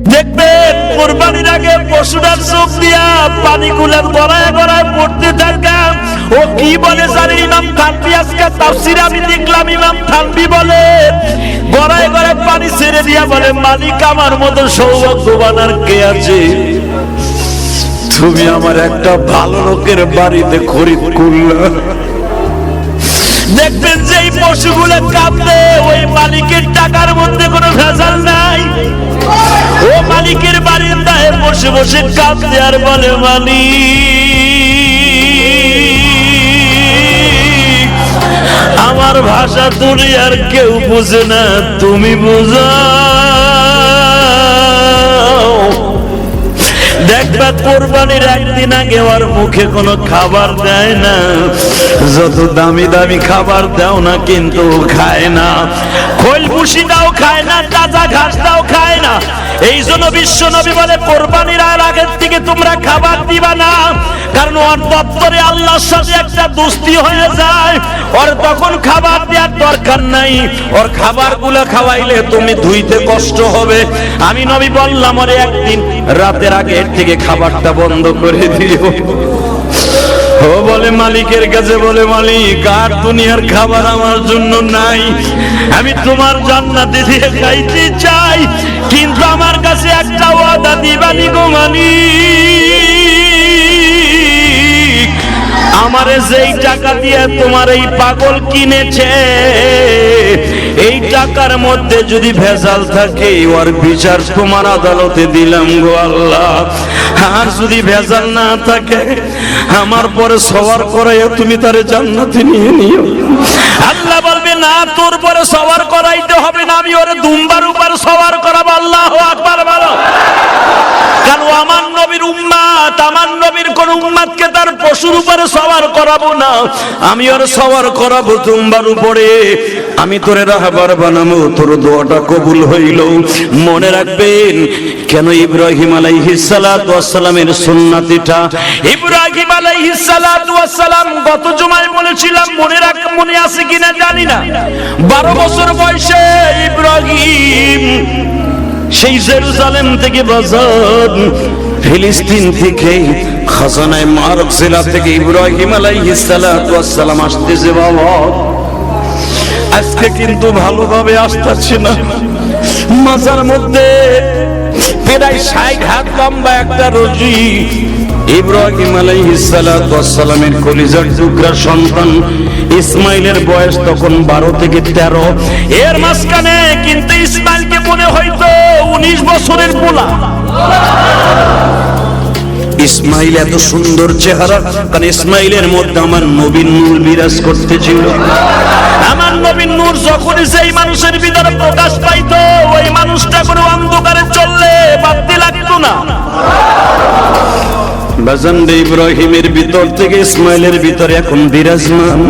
দেখবেন কুরবানির আগে পশুটার চোখ দিয়া পানিগুলার গড়ায় গড়ায় পড়তে থাকে। ও কি বলে জানেন ইমাম থানভী? আজকে তাফসীরে আমি দেখলাম ইমাম থানভী বলে গড়ায় গড়ায় পানি ছেড়ে দিয়া বলে, মালিক আমার মতো সৌভাগ্যবান আর কে আছে? তুমি আমার একটা ভালো লোকের বাড়িতে খরিদ করলা। দেখবেন যে এই পশুগুলো কাঁদবে, ওই মালিকের টাকার মধ্যে কোনো ভেজাল নাই। ও মালিকের বারিন্দায় বসে বসে কাঁদতে আর বলে, মালিক আমার ভাষা দুনিয়ার কেউ বুঝে না, তুমি বুঝাও। দেখবা কোরবানির একদিন আগে ওর মুখে কোনো খাবার দেয় না, যত দামি দামি খাবার দাও না কিন্তু খায় না, খোল ভুসি দাও খায় না, তাজা ঘাস দাও খায় না। এই জন্য বিশ্ব নবী বলে কোরবানির আগের থেকে তোমরা খাবার দিবা না, কারণ ওর দপ্তরে আল্লাহর সাথে একটা দোস্তি হয়ে যায়, ওর তখন খাবার দেওয়ার দরকার নাই। ওর খাবারগুলো খাওয়াইলে তুমি ধুইতে কষ্ট হবে। আমি নবী বললাম ওরে একদিন রাতের আগে থেকে খাবারটা বন্ধ করে দিও। ও বলে মালিকের কাছে বলে, মালিক আর দুনিয়ার খাবার আমার জন্য নাই, আমি তোমার জান্নাতে দিয়ে খাইতে চাই, কিন্তু আমার কাছে একটা ওয়াদা দিবানি গো মালিক, আমারে যেই টাকা দিয়ে তোমার এই পাগল কিনেছে এই টাকার মধ্যে যদি ভেজাল থাকে ওর বিচার তোমার আদালতে দিলাম গো আল্লাহ। আর যদি ভেজাল না থাকে আমার পরে সওয়ার করাইয়া তুমি তারে জান্নাতে নিয়ে নিও। আল্লাহ বলবে না, তোর পরে সওয়ার করাইতে হবে না, আমি ওরে দুম্বার উপর সওয়ার করাবো। আল্লাহু আকবার বলো। কারণ আমার নবীর উম্মত, আমার নবীর কোন উম্মতকে তার পশুর উপরে সওয়ার করাবো না, আমি ওর সওয়ার করাবো দুম্বার উপরে। আমি তোরে রাহবার বানাবো, তোর দোয়াটা কবুল হইল। মনে রাখবেন কেন ইব্রাহিম আলাইহিস সালাতু ওয়াস সালামের সুন্নাতিটা, ইব্রাহিম আলাইহিস সালাতু ওয়াস সালাম গত জুমায় বলেছিলাম, মনে আছে কিনা জানি না, 12 বছর বয়সে ইব্রাহিম সেই জেরুজালেম থেকে বাজার ফিলিস্তিন থেকে খাজানায়ে মারুক জেলা থেকে ইব্রাহিম আলাইহিস সালাতু ওয়াস সালাম আসতেছে। বাবা আজকে কিন্তু ভালোভাবে আসতেছে না, মাজার মধ্যে প্রায় 60 হাত লম্বা একটা রশি, ইব্রাহিম আলাইহিস সালাতু ওয়াস সালামের কলিজার টুকরা সন্তান ইসমাইলের বয়স তখন 12 থেকে 13, এর মাঝখানে কিন্তু ইসমাইলকে মনে হয়তো 19 বছরের পোলা। ইসমাইল এত সুন্দর চেহারা, কারণ ইসমাইলের মধ্যে আমার নবীর নূর বিরাজ করতেছিল। আমার নবীর নূর যখন সেই মানুষের ভিতরে প্রকাশ পাইতো, ওই মানুষটা কোনো অন্ধকারে চললে বাতি লাগতো না। বাজানদে ইব্রাহিমের ভিতর থেকে ইসমাইলের ভিতরে এখন বিরাজমান।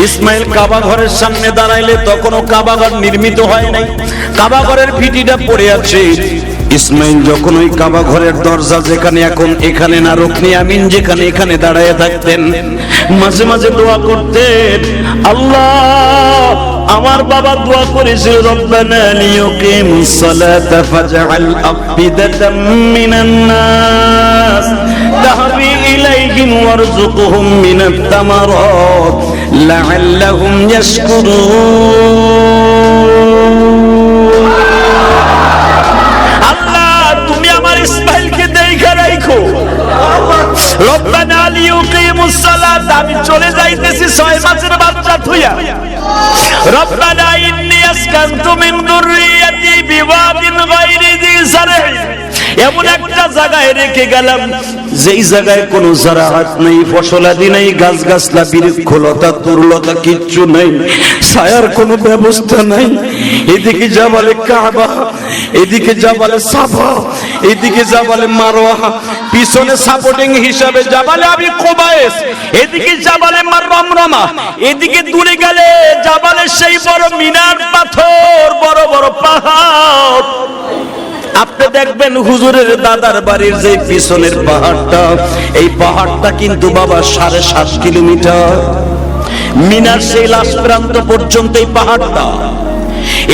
ইসমাইল কাবা ঘরের সামনে দাঁড়াইলে তখনও কাবা ঘর নির্মিত হয় নাই, কাবা ঘরের ভিটিটা পড়ে আছে। ইসমাইল যখন ওই কাবা ঘরের দরজা যেখানে এখন এখানে না, রুকনি আমিন যেখানে এখানে দাঁড়ায় থাকতেন, মাঝে মাঝে দোয়া করতেন। আল্লাহ আমার বাবা দোয়া করেছিল, রব্বানা লিয়ুকিমুস সালাতা ফাজআল আফিদাতাম মিনান নাস তাহবি ইলাইহিম ওয়ারযুকহুম মিনাত তামারাত লাআল্লাহুম ইয়াশকুরুন। আল্লাহ তুমি আমার ইসমাইলকে দেখা রাখো, রব্বানা লিয়ুকিমুস সালাত, আমি চলে যাইতেছি 6 মাসের বাচ্চা থুইয়া, রব্বানা ইন্নী আসকানতু মিন যুররিয়াতি বিওয়াদিন গায়রি যি যার'ইন, এমন একটা জায়গায় রেখে গেলাম যেই জায়গায় কোনো জারাআত নেই, ফসলাদি নেই, গাছ গাছলা বৃক্ষলতা তরুলতা কিচ্ছু নেই, ছায়ার কোনো ব্যবস্থা নাই। এদিকে জাবালে কাবা, এদিকে জাবালে সাফা, এদিকে জাবালে মারওয়া, পিছনে সাপোর্টিং হিসাবে জাবালে আবি কুবাইস, এদিকে জাবালে রমরমা, এদিকে দূরে গেলে জাবালে সেই বড় মিনার পাথর, বড় বড় পাহাড়। আপনি দেখবেন হুজুরের দাদার বাড়ির যে পিছনের পাহাড়টা, এই পাহাড়টা কিন্তু বাবা 7.5 কিলোমিটার, মিনার সেই লাস্ট প্রান্ত পর্যন্ত এই পাহাড়টা।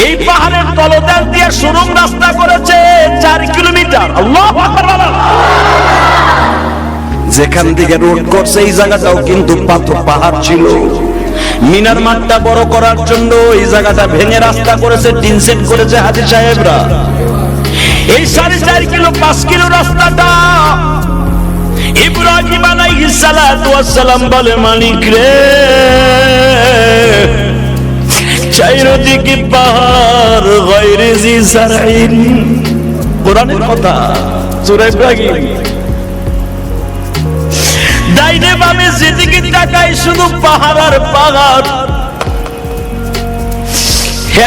এই পাহাড়ের তলদেশ দিয়ে সুড়ঙ্গ রাস্তা করেছে মিটার। আল্লাহু আকবার। যেখান থেকে রোড করছে এই জায়গাটাও কিন্তু পাথর পাহাড় ছিল। মিনার মাঠটা বড় করার জন্য এই জায়গাটা ভেঙে রাস্তা করেছে, টিন সেট করেছে হাজী সাহেবরা। এই 4.5 কিলো 5 কিলো রাস্তাটা ইব্রাহিম আলাইহিস সালাতু ওয়াস সালাম বলে, মালিক রে, চারিদিকে পাহাড়, গায়রে জি জারঈন। কোরআনের কথা, সূরা ইব্রাহিম। ডাইনে বামে যেদিকে তাকাই শুধু পাহাড় আর পাহাড়।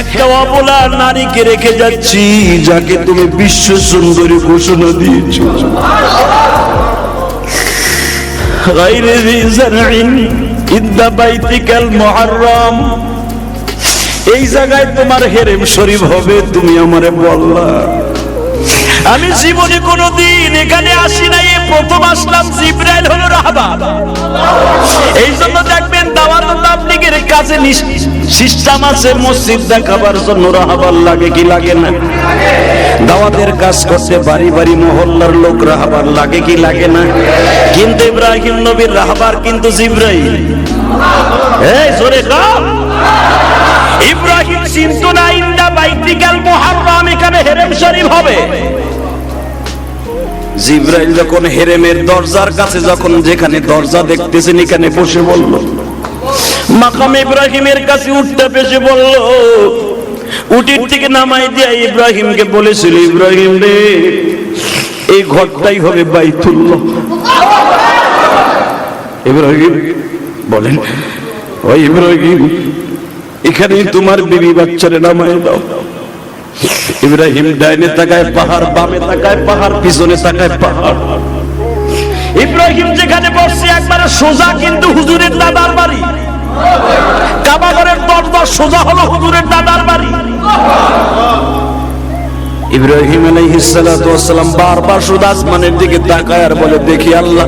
একটা অবলা নারীকে রেখে যাচ্ছি, যাকে তুমি বিশ্ব সুন্দরী ঘোষণা দিয়েছো। গায়রে জি জারঈন ইনদা বাইতিকাল মুহাররম। এই জায়গায় তোমার হেরেম শরীফ হবে, তুমি আমারে বললা। আমি জীবনে কোনোদিন এখানে আসি নাই, প্রথম আসলাম। জিবরাইল হলো রাহবার। এই জন্য দেখবেন দাওয়াত ও তাবলীগের কাছে সিস্টেম আছে, মসজিদ দেখাবার জন্য রাহবার লাগে কি লাগে না? দাওয়াতের কাজ করতে বাড়ি বাড়ি মহল্লার লোক রাহবার লাগে কি লাগে না? কিন্তু ইব্রাহিম নবীর রাহবার কিন্তু জিবরাইল। এই জোরে কাম। ইব্রাহিম চিন্তা না ইন্দা বাইতিকাল মুহাররম, এখানে হেরেম শরীফ হবে। জিবরাইল যখন হেরেমের দরজার কাছে, যখন যেখানে দরজা দেখতেছেন এখানে বসে বলল, মাকাম ইব্রাহিমের কাছে উঠতে পেছে বলল, উটির থেকে নামাই দিয়ে ইব্রাহিমকে বলেছিল, ইব্রাহিম রে, এই ঘরটাই হবে বাইতুল্লাহ। ইব্রাহিম বলেন, ও ইব্রাহিম, এখানেই তোমার বিবি বাচ্চারে নামাই দাও। ইব্রাহিম ডাইনে তাকায় পাহাড়, বামে তাকায় পাহাড়, পিছনে তাকায় পাহাড়। ইব্রাহিম যেখানে বসছে একবারে সোজা কিন্তু হুজুরের দাদার বাড়ি। কাবা ঘরের দরজা সোজা হলো হুজুরের দাদার বাড়ি। ইব্রাহিম আলাইহিস সালাতু ওয়াস সালাম বারবার শুধু আসমানের দিকে তাকায় আর বলে, দেখি আল্লাহ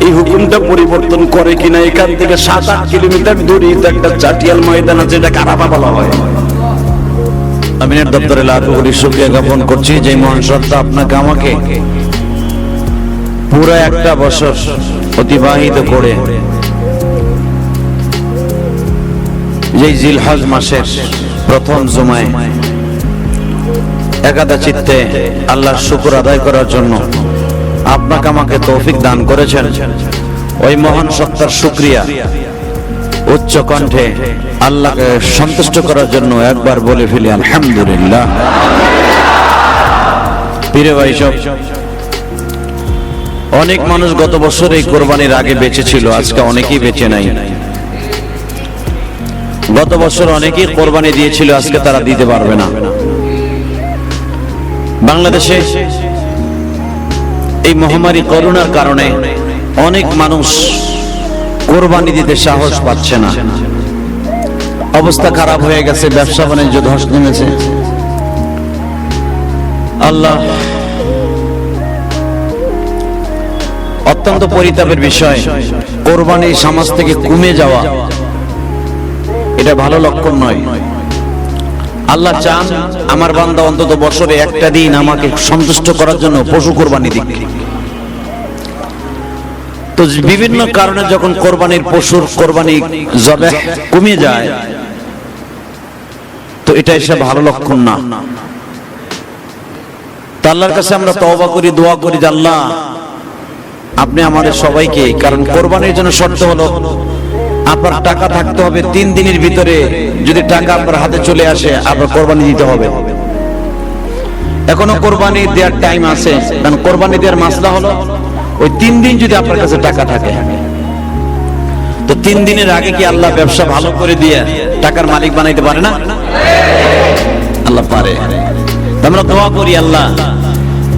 এই হুকুমটা পরিবর্তন করে কিনা। এখান থেকে 7-8 কিলোমিটার দূরে একটা চাটিয়াল ময়দান আছে, যেটা আরাফা বলা হয়। আমিনের দপ্তরে লাখো কোটি শুকরিয়া জ্ঞাপন করছি যে মহান সত্তা আপনাকে আমাকে পুরো একটা বছর অতিবাহিত করে এই জিলহজ মাসের প্রথম জুমায় একাদা চিত্তে আল্লাহর শুকর আদায় করার জন্য আপনাকে আমাকে তৌফিক দান করেছেন। ওই মহান সত্তার শুকরিয়া উচ্চ কণ্ঠে আল্লাহকে সন্তুষ্ট করার জন্য একবার বলে ফেলি আলহামদুলিল্লাহ। প্রিয় ভাই সব, অনেক মানুষ গত বছর এই কোরবানির আগে বেঁচে ছিল, আজকে অনেকেই বেঁচে নাই। গত বছর অনেকেই কোরবানি দিয়েছিল, আজকে তারা দিতে পারবে না। বাংলাদেশে এই মহামারী করোনার কারণে অনেক মানুষ কোরবানি দিতে সাহস পাচ্ছে না। অবস্থা খারাপ হয়ে গেছে, ব্যবসা বাণিজ্য ধস নেমেছে। আল্লাহ, অত্যন্ত পরিতাপের বিষয়, কোরবানি সমাজ থেকে কমে যাওয়া এটা ভালো লক্ষণ নয়। আল্লাহ চান আমার বান্দা অন্তত বছরে একটা দিন আমাকে সন্তুষ্ট করার জন্য পশু কোরবানি দিক। তো বিভিন্ন কারণে যখন কোরবানির পশুর কোরবানি জবেহ কমে যায়, তো এটা এসে ভালো লক্ষণ না। তো আল্লাহর কাছে আমরা তওবা করি, দোয়া করি যে আল্লাহ আপনি আমাদের সবাইকে, কারণ কোরবানির জন্য শর্ত হলো আপনার টাকা থাকতে হবে 3 দিনের ভিতরে। যদি টাকা আপনার হাতে চলে আসে আপনার কোরবানি দিতে হবে। এখনো কোরবানি দেওয়ার টাইম আছে, কারণ কোরবানি দেওয়ার মাসলা হলো ওই 3 দিন যদি আপনার কাছে টাকা থাকে, তো 3 দিনের আগে কি আল্লাহ ব্যবসা ভালো করে দিয়ে টাকার মালিক বানাইতে পারে না? আল্লাহ পারে। আমরা দোয়া করি আল্লাহ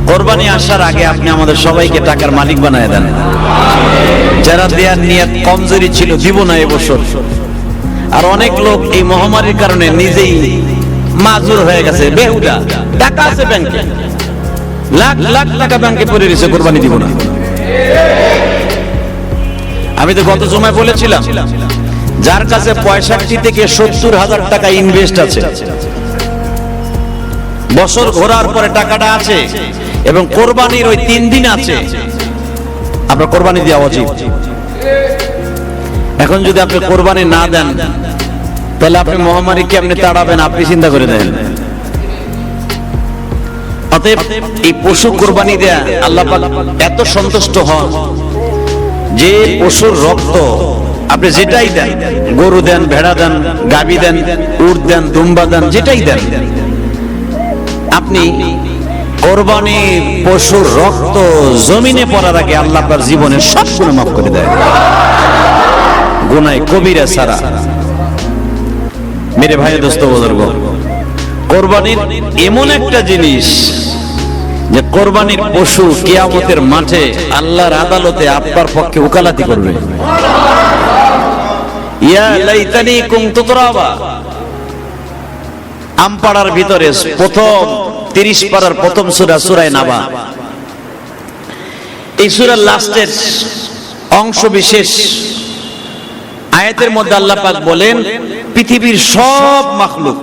কোরবানি আসার আগে আপনি আমাদের সবাইকে টাকার মালিক বানায় দেন। যারা দেয়ার নিয়ত কমজোরি ছিল দিব না এবছর। আর অনেক লোক এই মহামারীর কারণে নিজেই মাজুর হয়ে গেছে, বেহুদা টাকা আছে ব্যাংকে, লাখ লাখ টাকা ব্যাংকে পড়ে রয়েছে, কোরবানি দিব না। আমি তো গত জমায় বলেছিলাম, যার কাছে 65 থেকে 70,000 টাকা ইনভেস্ট আছে, বছর ঘোরার পরে টাকাটা আছে, এবং কোরবানির ওই 3 দিন আছে আপনার কোরবানি দেওয়া উচিত। এখন যদি আপনি কোরবানি না দেন তাহলে আপনি মহামারী কেমনে তাড়াবেন আপনি চিন্তা করে দেন। অতএব এই পশু কোরবানি দেয়া আল্লাহ পাক এত সন্তুষ্ট হন যে পশুর রক্ত আপনি যেটাই দেন, গরু দেন, ভেড়া দেন, গাভী দেন, উট দেন, দুম্বা দেন, যেটাই দেন, আপনি কোরবানির পশুর রক্ত জমিনে পড়ার আগে আল্লাহ তার জীবনের সব গুনাহ মাফ করে দেয়, গুনাহ কবিরা ছাড়া। মেরে ভাই দোস্ত বুজুর্গ, কোরবানির এমন একটা জিনিস যে কোরবানির পশু কিয়ামতের মাঠে আল্লাহর আদালতে আপনার পক্ষে ওকালতি করবে। ইয়া লাইতানি কুনতু তুরাবা, আমপাড়ার ভিতরে প্রথম 30 পারার প্রথম সূরা সূরা নাবা, এই সূরার লাস্টের অংশ বিশেষ আয়াতের মধ্যে আল্লাহ পাক বলেন পৃথিবীর সব মাখলুক,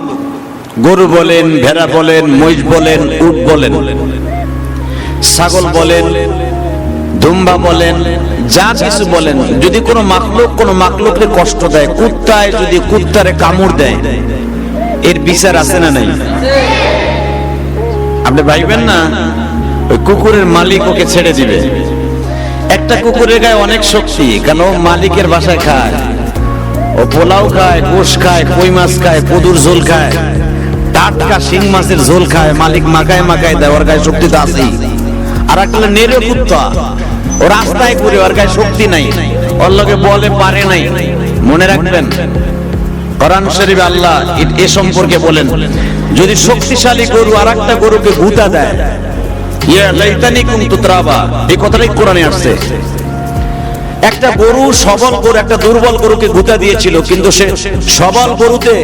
গরু বলেন, ভেড়া বলেন, মহিষ বলেন, উট বলেন, ছাগল বলেন, দুম্বা বলেন, যা কিছু বলেন, যদি কোনো মাখলুককে কষ্ট দেয়, কুত্তায় যদি কুত্তারে কামড় দেয়, এর বিচার আছে না নাই? আপনি ভাইবেন না ওই কুকুরের মালিক ওকে ছেড়ে দিবে। একটা কুকুরের গায়ে অনেক শক্তি, কারণ ও মালিকের বাসায় খায়, ও পোলাও খায়, গোশ খায়, কই মাছ খায়, পদুর ঝোল খায়, টাটকা শিং মাছের ঝোল খায়, মালিক মাখায় মাখায় দেয়, ওর গায়ে শক্তি তো আছেই। আর একটা নেড়ে কুত্তা, ও রাস্তায় ঘুরে, ওর গায়ে শক্তি নাই, ওর লগে বলে পারে নাই। মনে রাখবেন কোরআন শরীফে আল্লাহ এ সম্পর্কে বলেন, যদি শক্তিশালী গরু আর একটা গরুকে গুতা দেয়, ইয়া লাইতানি কুনতু তুরাবা, এই কথাটাই কোরআনে আসছে। একটা গরু সবল গরু একটা দুর্বল গরুকে গুতা দিয়েছিল, কিন্তু সে সবল গরুতে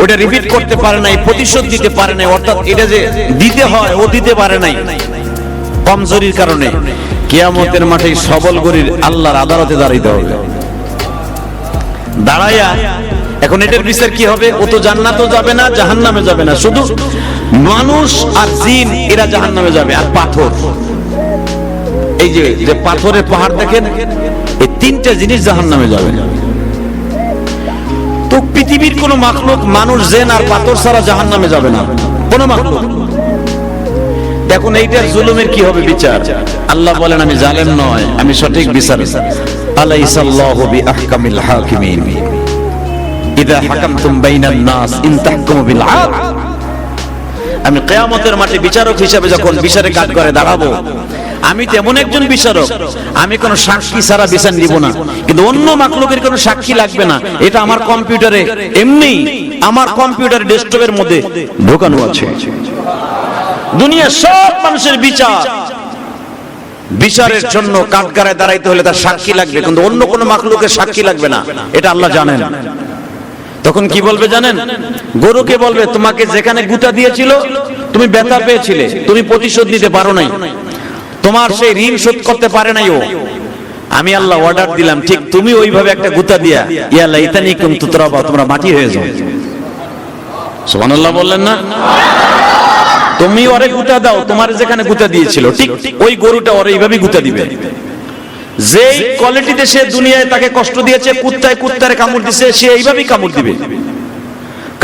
ওটা রিপিট করতে পারে নাই, প্রতিশোধ দিতে পারে নাই, অর্থাৎ এটা যে দিতে হয় ও দিতে পারে নাই কমজোরির কারণে। কিয়ামতের মাঠে সবল গরুর আল্লাহর আদালতে দাঁড়াইতে হবে। দাঁড়ায়া এখন এটার বিচার কি হবে? ও তো জান্নাতেও যাবে না, জাহান্নামে যাবে না, শুধু মানুষ আর জিন এরা জাহান্নামে যাবে। আর পাথর, এই যে পাথরের পাহাড় দেখেন, এই 3টা জিনিস জাহান্নামে যাবে। তো পৃথিবীর কোন মাখলুক, মানুষ, জিন আর পাথর ছাড়া জাহান্নামে যাবে না কোন মাখলুক। দেখুন এইটার জুলুমের কি হবে বিচার? আল্লাহ বলেন আমি জালেম নয়, আমি সঠিক বিচার। আলাইসাল্লাহু বিআহকামিল হাকিমিন, ইযা হাকামতুম বাইনান নাস ইন তাহকুমু বিল আদল। আমি কিয়ামতের মাঠে বিচারক হিসেবে যখন বিচারে কাঠগড়ায় দাঁড়াবো, আমি তেমন একজন বিচারক, আমি কোন সাক্ষী ছাড়া বিচার নিব না। কিন্তু অন্য মাখলুকের কোন সাক্ষী লাগবে না, এটা আমার কম্পিউটারে এমনি, আমার কম্পিউটার ডেস্কটপের মধ্যে ঢোকানো আছে। দুনিয়ার সব মানুষের বিচারের জন্য কাঠগড়ায় দাঁড়াইতে হলে তার সাক্ষী লাগবে, কিন্তু অন্য কোন মাখলুকের সাক্ষী লাগবে না, এটা আল্লাহ জানেন। তখন কি বলবে জানেন? গরুকে বলবে তোমাকে যেখানে গুতা দিয়েছিল তুমি ব্যথা পেয়েছিলে, তুমি প্রতিশোধ দিতে পারো নাই, তোমার সেই ঋণ শোধ করতে পারে নাই ও, আমি আল্লাহ অর্ডার দিলাম ঠিক তুমি ওইভাবে একটা গুতা দিয়া ইয়া লাইতানি কুনতু তুরাবা, তোমরা মাটি হয়ে যাও। সুবহানাল্লাহ বললেন না? তুমি ওরে গুতা দাও, তোমার যেখানে গুতা দিয়েছিল ঠিক ওই গরুটা ওরে এইভাবে গুতা দিবে। যেই কোয়ালিটিতে সে দুনিয়ায় তাকে কষ্ট দিয়েছে, কুত্তারে কামড় দিয়েছে, সে এইভাবেই কামড় দিবে।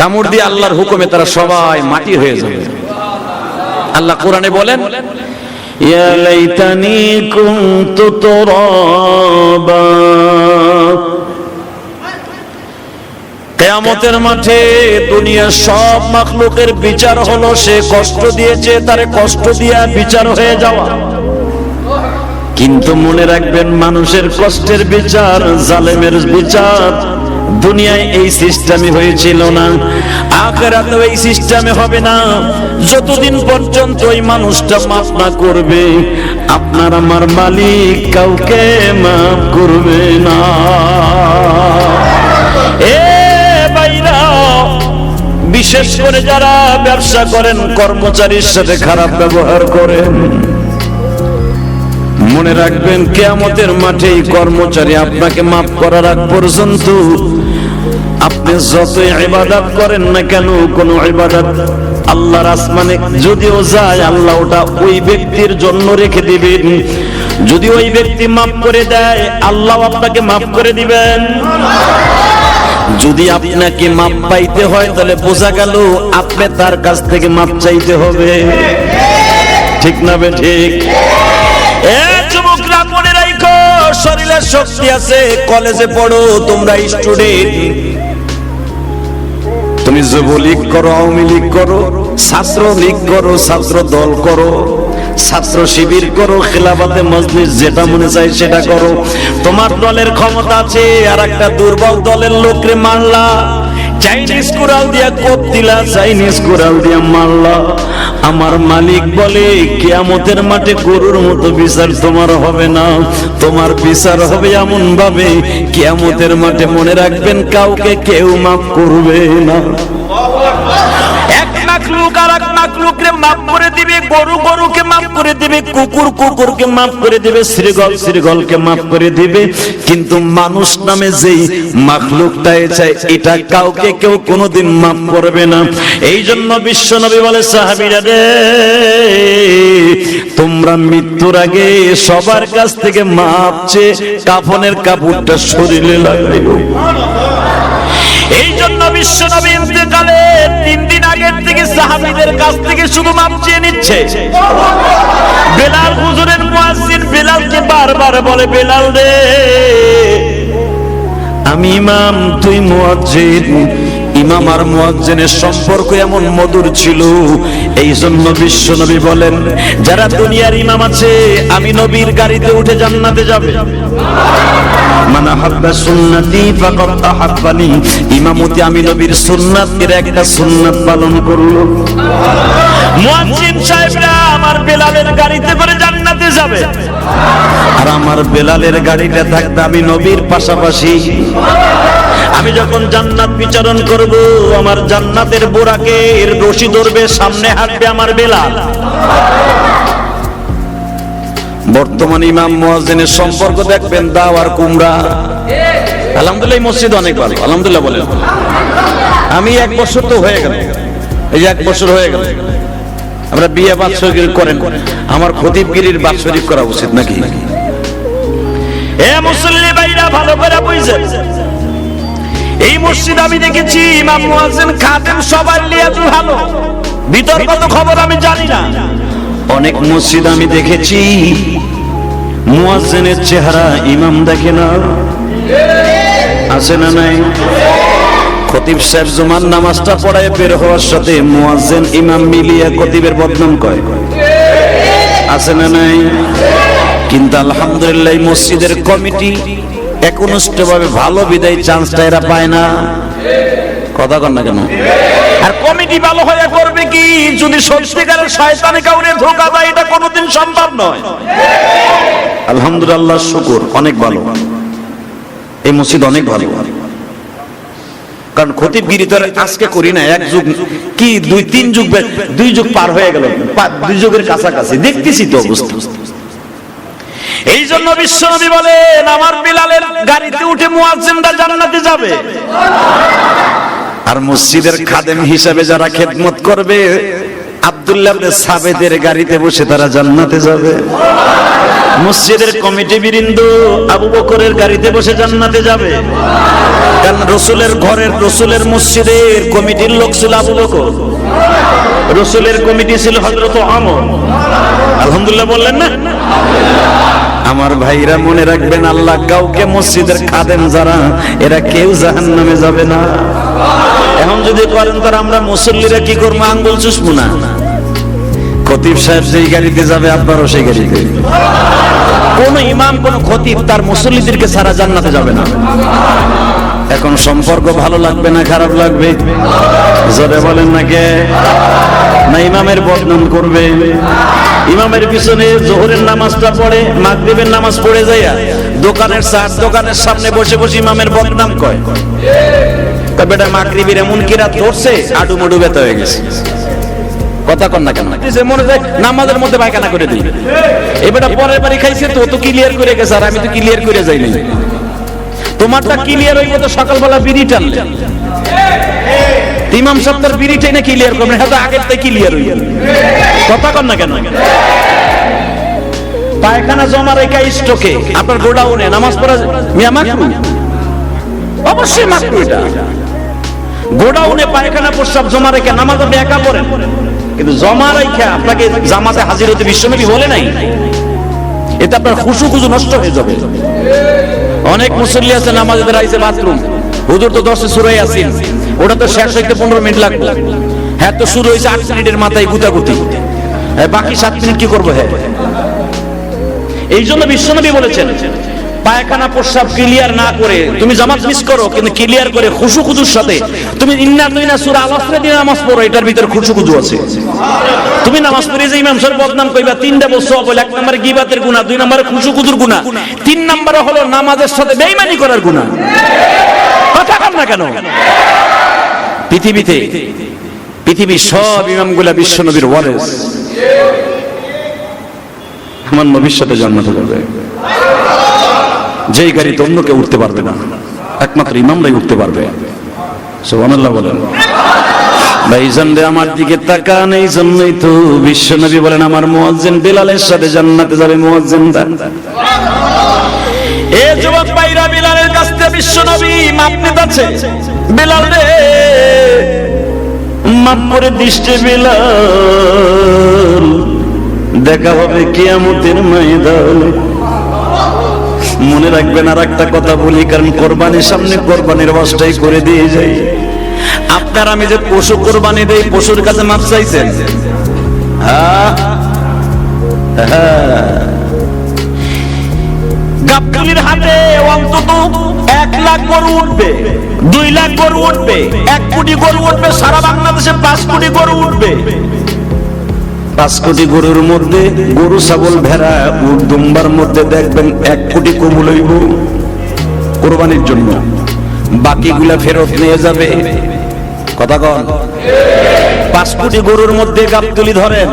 কামড় দিয়ে আল্লাহর হুকুমে তারা সবাই মাটি হয়ে যাবে। আল্লাহ কোরআনে বলেন ইয়া লাইতানি কুনতু তুরাবা। কিয়ামতের মাঠে দুনিয়ার সব মাখলুকের বিচার হলো সে কষ্ট দিয়েছে, তারে কষ্ট দিয়া বিচার হয়ে যাওয়া। কিন্তু মনে রাখবেন মানুষের কষ্টের বিচার, জালেমের বিচার দুনিয়ায় এই সিস্টেমে হয়েছিল না, আখিরাতেও এই সিস্টেমে হবে না। যতদিন পর্যন্ত ওই মানুষটা মাফ না করবে, আপনার আমার মালিক কাউকে মাফ করবে না। বিশেষ করে যারা ব্যবসা করেন, কর্মচারীর সাথে খারাপ ব্যবহার করেন, মনে রাখবেন কিয়ামতের মাঠে কর্মচারী আপনাকে মাফ করার আগ পর্যন্ত আপনি যত ইবাদত করেন না কেন, কোন ইবাদত আল্লাহর আসমানে যদিও যায়, আল্লাহ ওটা ওই ব্যক্তির জন্য রেখে দিবেন। যদি ওই ব্যক্তি মাফ করে দেয়, আল্লাহ আপনাকে মাফ করে দিবেন। যদি আপনাকে মাপ পাইতে হয়, তাহলে বোঝা গেল আপনি তার কাছ থেকে মাপ চাইতে হবে। ঠিক না বে ঠিক? এ যুবকরা মনে রাখো, শরীরে শক্তি আছে, কলেজে পড়ো, তোমরা স্টুডেন্ট, তুমি যুবলীগ করো, আওয়ামী লীগ করো, ছাত্র লীগ করো, ছাত্র দল করো, ছাত্র শিবির করো, খেলাফতে মজলিস, যেটা মনে চাই সেটা করো। তোমার দলের ক্ষমতা আছে, আর একটা দুর্বল দলের লোকরে মারলা, চাইনিজ কুড়াল দিয়া কোপ দিলা, চাইনিজ কুড়াল দিয়া মারলা। আমার মালিক বলে কিয়ামতের মাঠে গরুর মতো বিচার তোমার হবে না, তোমার বিচার হবে এমন ভাবে, কিয়ামতের মাঠে মনে রাখবেন কাউকে কেউ মাফ করবে না। এক মাখলুক আর এক মাখলুককে মাফ করে দিবে, গরু গরুকে মাফ করে দিবে, কুকুর কুকুরকে মাফ করে দিবে, শ্রীগল শ্রীগলকে মাফ করে দিবে, কিন্তু মানুষ নামে যেই মাখলুকটা চাই, এটা কাউকে কেউ কোনোদিন মাফ করবে না। এই জন্য বিশ্ব নবী বলে, সাহাবীরা রে, তোমরা মৃত্যুর আগে সবার কাছ থেকে মাপ চেয়ে কাফনের কাপড়টা শরীরে লাগাইও। এই জন্য বিশ্ব নবী ইন্তেকালের 3 দিন আগের থেকে সাহাবীদের কাছ থেকে শুধু মাপ চেয়ে নিচ্ছে। বেলাল হুজুরের মুয়াজ্জিন বেলালকে বারবার বলে, বেলাল রে, আমি ইমাম, তুই মুয়াজ্জিন। ইমাম আর মুয়াজ্জিনের সম্পর্ক এমন মধুর ছিল, এই জন্য বিশ্ব নবী বলেন, যারা দুনিয়ার ইমাম আছে, আমি নবীর গাড়িতে উঠে জান্নাতে যাবে। মান আহাব্বা সুন্নতি ফাকাদ আহাব্বানি, ইমামতি আমি নবীর সুন্নাত, এর একটা সুন্নাত পালন করলো। মুয়াজ্জিন সাহেবরা আমার বেলালের গাড়িতে করে জান্নাতে যাবে, আর আমার বেলালের গাড়িতে থাকবে আমি নবীর পাশাপাশি। আমি যখন জান্নাত বিচরণ করব, আমার জান্নাতের বোরাকের রশি ধরবে, সামনে হাঁটবে আমার বেলাল। বর্তমান ইমাম মুয়াজ্জিনের সম্পর্ক দেখবেন দাও আর কুমড়া। আলহামদুলিল্লাহ, এই মসজিদ অনেক ভালো, আলহামদুলিল্লাহ বলেন। আমি 1 বছর তো হয়ে গেল, এই 1 বছর হয়ে গেল। আমরা বিয়ে বাৎসরিক করেন, আমার খতিবগিরির বাৎসরিক করা উচিত নাকি? এ মুসল্লি ভাইরা ভালো করে বুঝছেন, এই মসজিদ আমি দেখেছি ইমাম মুয়াজ্জিন খাদেম সবার লিয়াজ ভালো, বিতর্কিত খবর আমি জানি না। অনেক মসজিদ আমি দেখেছি মুয়াজ্জিনের চেহারা ইমাম দেখে না, আছে না নাই? খতিব সাহেব জুমার নামাজটা পড়ায় বের হওয়ার সাথে মুয়াজ্জিন ইমাম মিলিয়ে খতিবের বদনাম করে, আছে না নাই? কিন্তু আলহামদুলিল্লাহ এই মসজিদের কমিটি একনিষ্ঠভাবে ভালো বিদায় চান্সটা এরা পায় না। কথা কন না কেন? আর কমিটি ভালো হয়ে করবে কি যদি সত্যিকারের শয়তানে কাউরে ধোঁকা দেয়? এটা কোনোদিন সম্ভব নয়। আলহামদুলিল্লাহ, শুকর, অনেক ভালো, এই মসজিদ অনেক ভালো। কারণ খতিবগিরি তো আজকে করি না, 1 যুগ কি 2-3 যুগ, 2 যুগ পার হয়ে গেল, 2 যুগের কাছাকাছি দেখতেছি তো অবস্থা। এই জন্য বিশ্বনবী বলেন, আমার বিলালের গাড়িতে উঠে মুয়াজ্জিনরা জান্নাতে যাবে, আর মসজিদের খাদেম হিসেবে যারা খেদমত করবে আব্দুল্লাহ ইবনে সাবেদের গাড়িতে বসে তারা জান্নাতে যাবে। মসজিদের কমিটি বৃন্দ আবু বকরের গাড়িতে বসে জান্নাতে যাবে, কারণ রসুলের ঘরের, রসুলের মসজিদের কমিটির লোক ছিল আবু বকর, রসুলের কমিটি ছিল হযরত ওমর। আলহামদুলিল্লাহ বললেন না? আমার ভাইরা মনে রাখবেন, আল্লাহ কাউকে মসজিদের খাদেম যারা, এরা কেউ জাহান্নামে যাবে না। এখন যদি করেন তার আমরা মুসল্লিরা কি করবো? আঙ্গুল চুষবো না। খতিব সাহেব যেই গাড়িতে যাবে আপনারও সেই গাড়িতে। কোন ইমাম, কোন খতিব তার মুসল্লিদেরকে ছাড়া জান্নাতে যাবে না। এখন সম্পর্ক ভালো লাগবে না খারাপ লাগবে? জোরে বলেন না কে? না ইমামের বদনাম করবে? ইমামের পিছনে জোহরের নামাজটা পড়ে, মাগরিবের নামাজ পড়ে যাইয়া দোকানের দোকানের সামনে বসে বসে ইমামের বদনাম কয়, বেটা মাগরিবের এমন কিরাত ধরছে আডু মুডু ব্যথা হয়ে গেছে। কথা কন না কেন? মনে হয় নামাজের মধ্যে পায়খানা করে দিই, এবারে পরের বাড়ি খাইছে তো ক্লিয়ার করে গেছে, আর আমি তো ক্লিয়ার করে যাই নাই। তোমারটা ক্লিয়ার হইব তো সকালবেলা বিড়ি টানলে, ইমাম সাহেব তার বিড়িটাই না ক্লিয়ার করবেন, হ্যাঁ তো আগের থেকে ক্লিয়ার হয়ে গেল। কথা কন না কেন? পায়খানা জমা রেখা স্টকে আপনার গোডাউনে নামাজ পড়া মিয়া মাকরু? অবশ্যই মাকরু। এটা গোডাউনে পায়খানা প্রস্রাব জমা রেখে নামাজ আপনি একা পড়েন, কিন্তু জমা রেখে আপনাকে জামাতে হাজির হতে বিশ্বনবী বলে নাই। এটা আপনার খুশু খুশু নষ্ট হয়ে যাবে। অনেক মুসল্লি আছে নামাজে দাঁড়াইছে বাথরুম, হুজুর তো 10 সূরা ইয়াসিন, ওটা তো শেষ হইতে 15 মিনিট লাগবে। হ্যাঁ তো শুরু হয়েছে 8 মিনিটের মাথায় গুতাগুতি, বাকি 7 মিনিট কি করবো? হ্যাঁ, এই জন্য বিশ্বনবী বলেছেন পায়খানা প্রস্রাব ক্লিয়ার না করে তুমি জামাত মিস করো, কিন্তু ক্লিয়ার করে খুশু খুজুর সাথে তুমি ইন্না তুইনা সূরা আল আসরে দিয়ে নামাজ পড়ো, এটার ভিতর খুশু খুজু আছে। তুমি নামাজ পড়ে যে ইমাম সাহেব বদনাম কইবা, 3টা বছর বলে, 1 নম্বরে গীবাতের গুনাহ, 2 নম্বরে খুশু খুজুর গুনাহ, 3 নম্বরে হলো নামাজের সাথে বেঈমানি করার গুনাহ। কথা কম না কেন? পৃথিবীর সব ইমামগুলা বিশ্বনবীর ওয়ারিস। আমার নবীর সাথে জান্নাতে যাবে। যেই গাড়িতে অন্য কেউ উঠতে পারবে না, একমাত্র ইমামরাই উঠতে পারবে। সুবহানাল্লাহ বলেন। ভাইজান রে আমার দিকে তাকান, এই জন্যই তো বিশ্বনবী বলেন আমার মুয়াজ্জিন বেলালের সাথে জান্নাতে যাবে মুয়াজ্জিনরা। এ যুবক ভাইরা, বেলালের কাছ থেকে বিশ্বনবী মাপ নিতেছে। বেলাল রে মাপ করে দৃষ্টি, বেলাল দেখা হবে কিয়ামতের ময়দানে। মনে রাখবেন আর একটা কথা বলি, কারণ কোরবানির সামনে কোরবানির ওয়াজটাই করে দিয়ে যাই। আপনার আমি যে পশু কোরবানি দেই, পশুর কাছে মাপ চাইছেন? গাবতলীর হাটে অন্তত 1 লাখ গরু উঠবে, 2 লাখ গরু উঠবে, 1 কোটি গরু উঠবে, সারা বাংলাদেশে 5 কোটি গরু উঠবে। 5 কোটি গরুর মধ্যে গরু, ছাগল, ভেড়া, উট, দুম্বার মধ্যে দেখবেন 1 কোটি কবুল হইব কোরবানির জন্য, বাকিগুলা ফেরত নিয়ে যাবে। কথা কন? 5 কোটি গরুর মধ্যে গাবতলী ধরেন,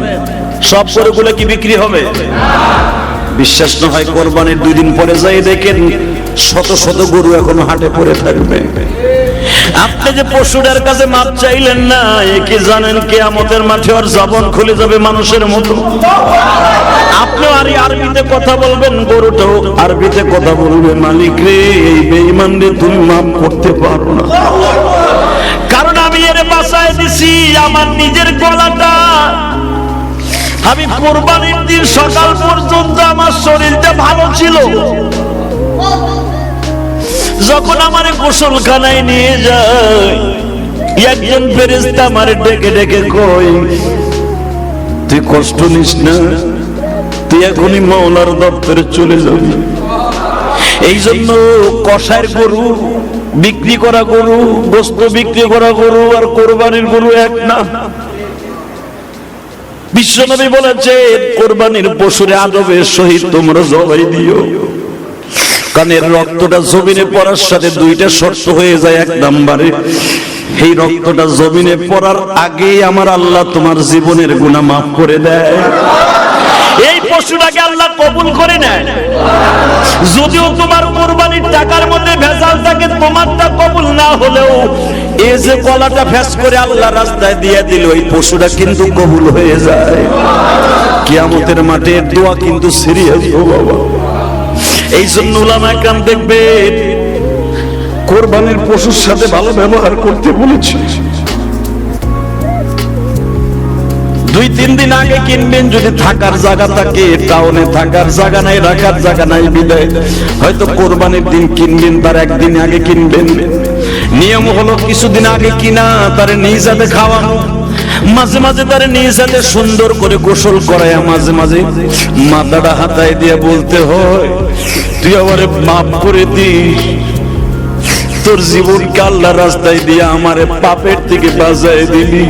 সব গরুগুলো কি বিক্রি হবে? বিশ্বাস না হয় কোরবানির 2 দিন পরে যাই দেখেন শত শত গরু এখনো হাটে পড়ে থাকবে। আপনি যে পশুটার কাছে মাপ চাইলেন না, কি জানেন কিয়ামতের মাঠে ওর জবান খুলে যাবে মানুষের মতো। আপনি আরবিতে কথা বলবেন, গরুটাও আরবিতে কথা বলবে, মালিক রে এই বেঈমান রে তুমি মাপ করতে পারো না, কারণ আমি এর বাঁচায় দিছি আমার নিজের গলাটা। আমি কোরবানির দিন সকাল পর্যন্ত আমার শরীরটা ভালো ছিল, যখন আমার গোসলখানায় নিয়ে যায় একজন ফেরেশতা আমারে ডেকে ডেকে কয়, তুই কষ্ট নিস না, তুই এখনই মাওলার দপ্তরে চলে যাবি। এই জন্য কষায়ের গরু বিক্রি করা গরু, গোশত বিক্রি করা গরু আর কোরবানির গরু এক না। বিশ্বনবী বলেছেন কোরবানির পশুরে আদবের সহিত তোমরা জবাই দিও, কারণ রক্তটা জমিনে পড়ার সাথে 2টা শর্ত হয়ে যায়। 1 নম্বরে এই রক্তটা জমিনে পড়ার আগেই আমার আল্লাহ তোমার জীবনের গুনাহ মাফ করে দেয়। এই পশুটাকে আল্লাহ কবুল করে নেয়। যদিও তোমার কোরবানির টাকার মধ্যে ভেজাল থাকে, তোমারটা কবুল না হলেও এই যে গলাটা ফেস করে আল্লাহ রাস্তায় দিয়ে দিল, এই পশুটা কিন্তু কবুল হয়ে যায়। কিয়ামতের মাঠে দোয়া কিন্তু সিরিয়াস ও বাবা। এই জন্য উলামায়ে কেরাম দেখবেন কোরবানির পশুর সাথে ভালো ব্যবহার করতে বলেছে। 2-3 দিন আগে কিনবেন, যদি থাকার জায়গা থাকে, টাউনে থাকার জায়গা নাই, রাখার জায়গা নাই বিদায় হয়তো কোরবানির দিন কিনবেন, তার 1 দিন আগে কিনবেন। নিয়ম হলো কিছুদিন আগে কিনা তারে নিজ হাতে খাওয়ানো, মাঝে মাঝে তারে নিজ হাতে সুন্দর করে গোসল করায়, মাঝে মাঝে মাথাটা হাতায় দিয়ে বলতে হয়, তুই আমারে মাফ করে দিস, তোর জীবনকে আল্লাহ রাস্তায় দিয়ে আমারে পাপের থেকে বাঁচায় দিলি।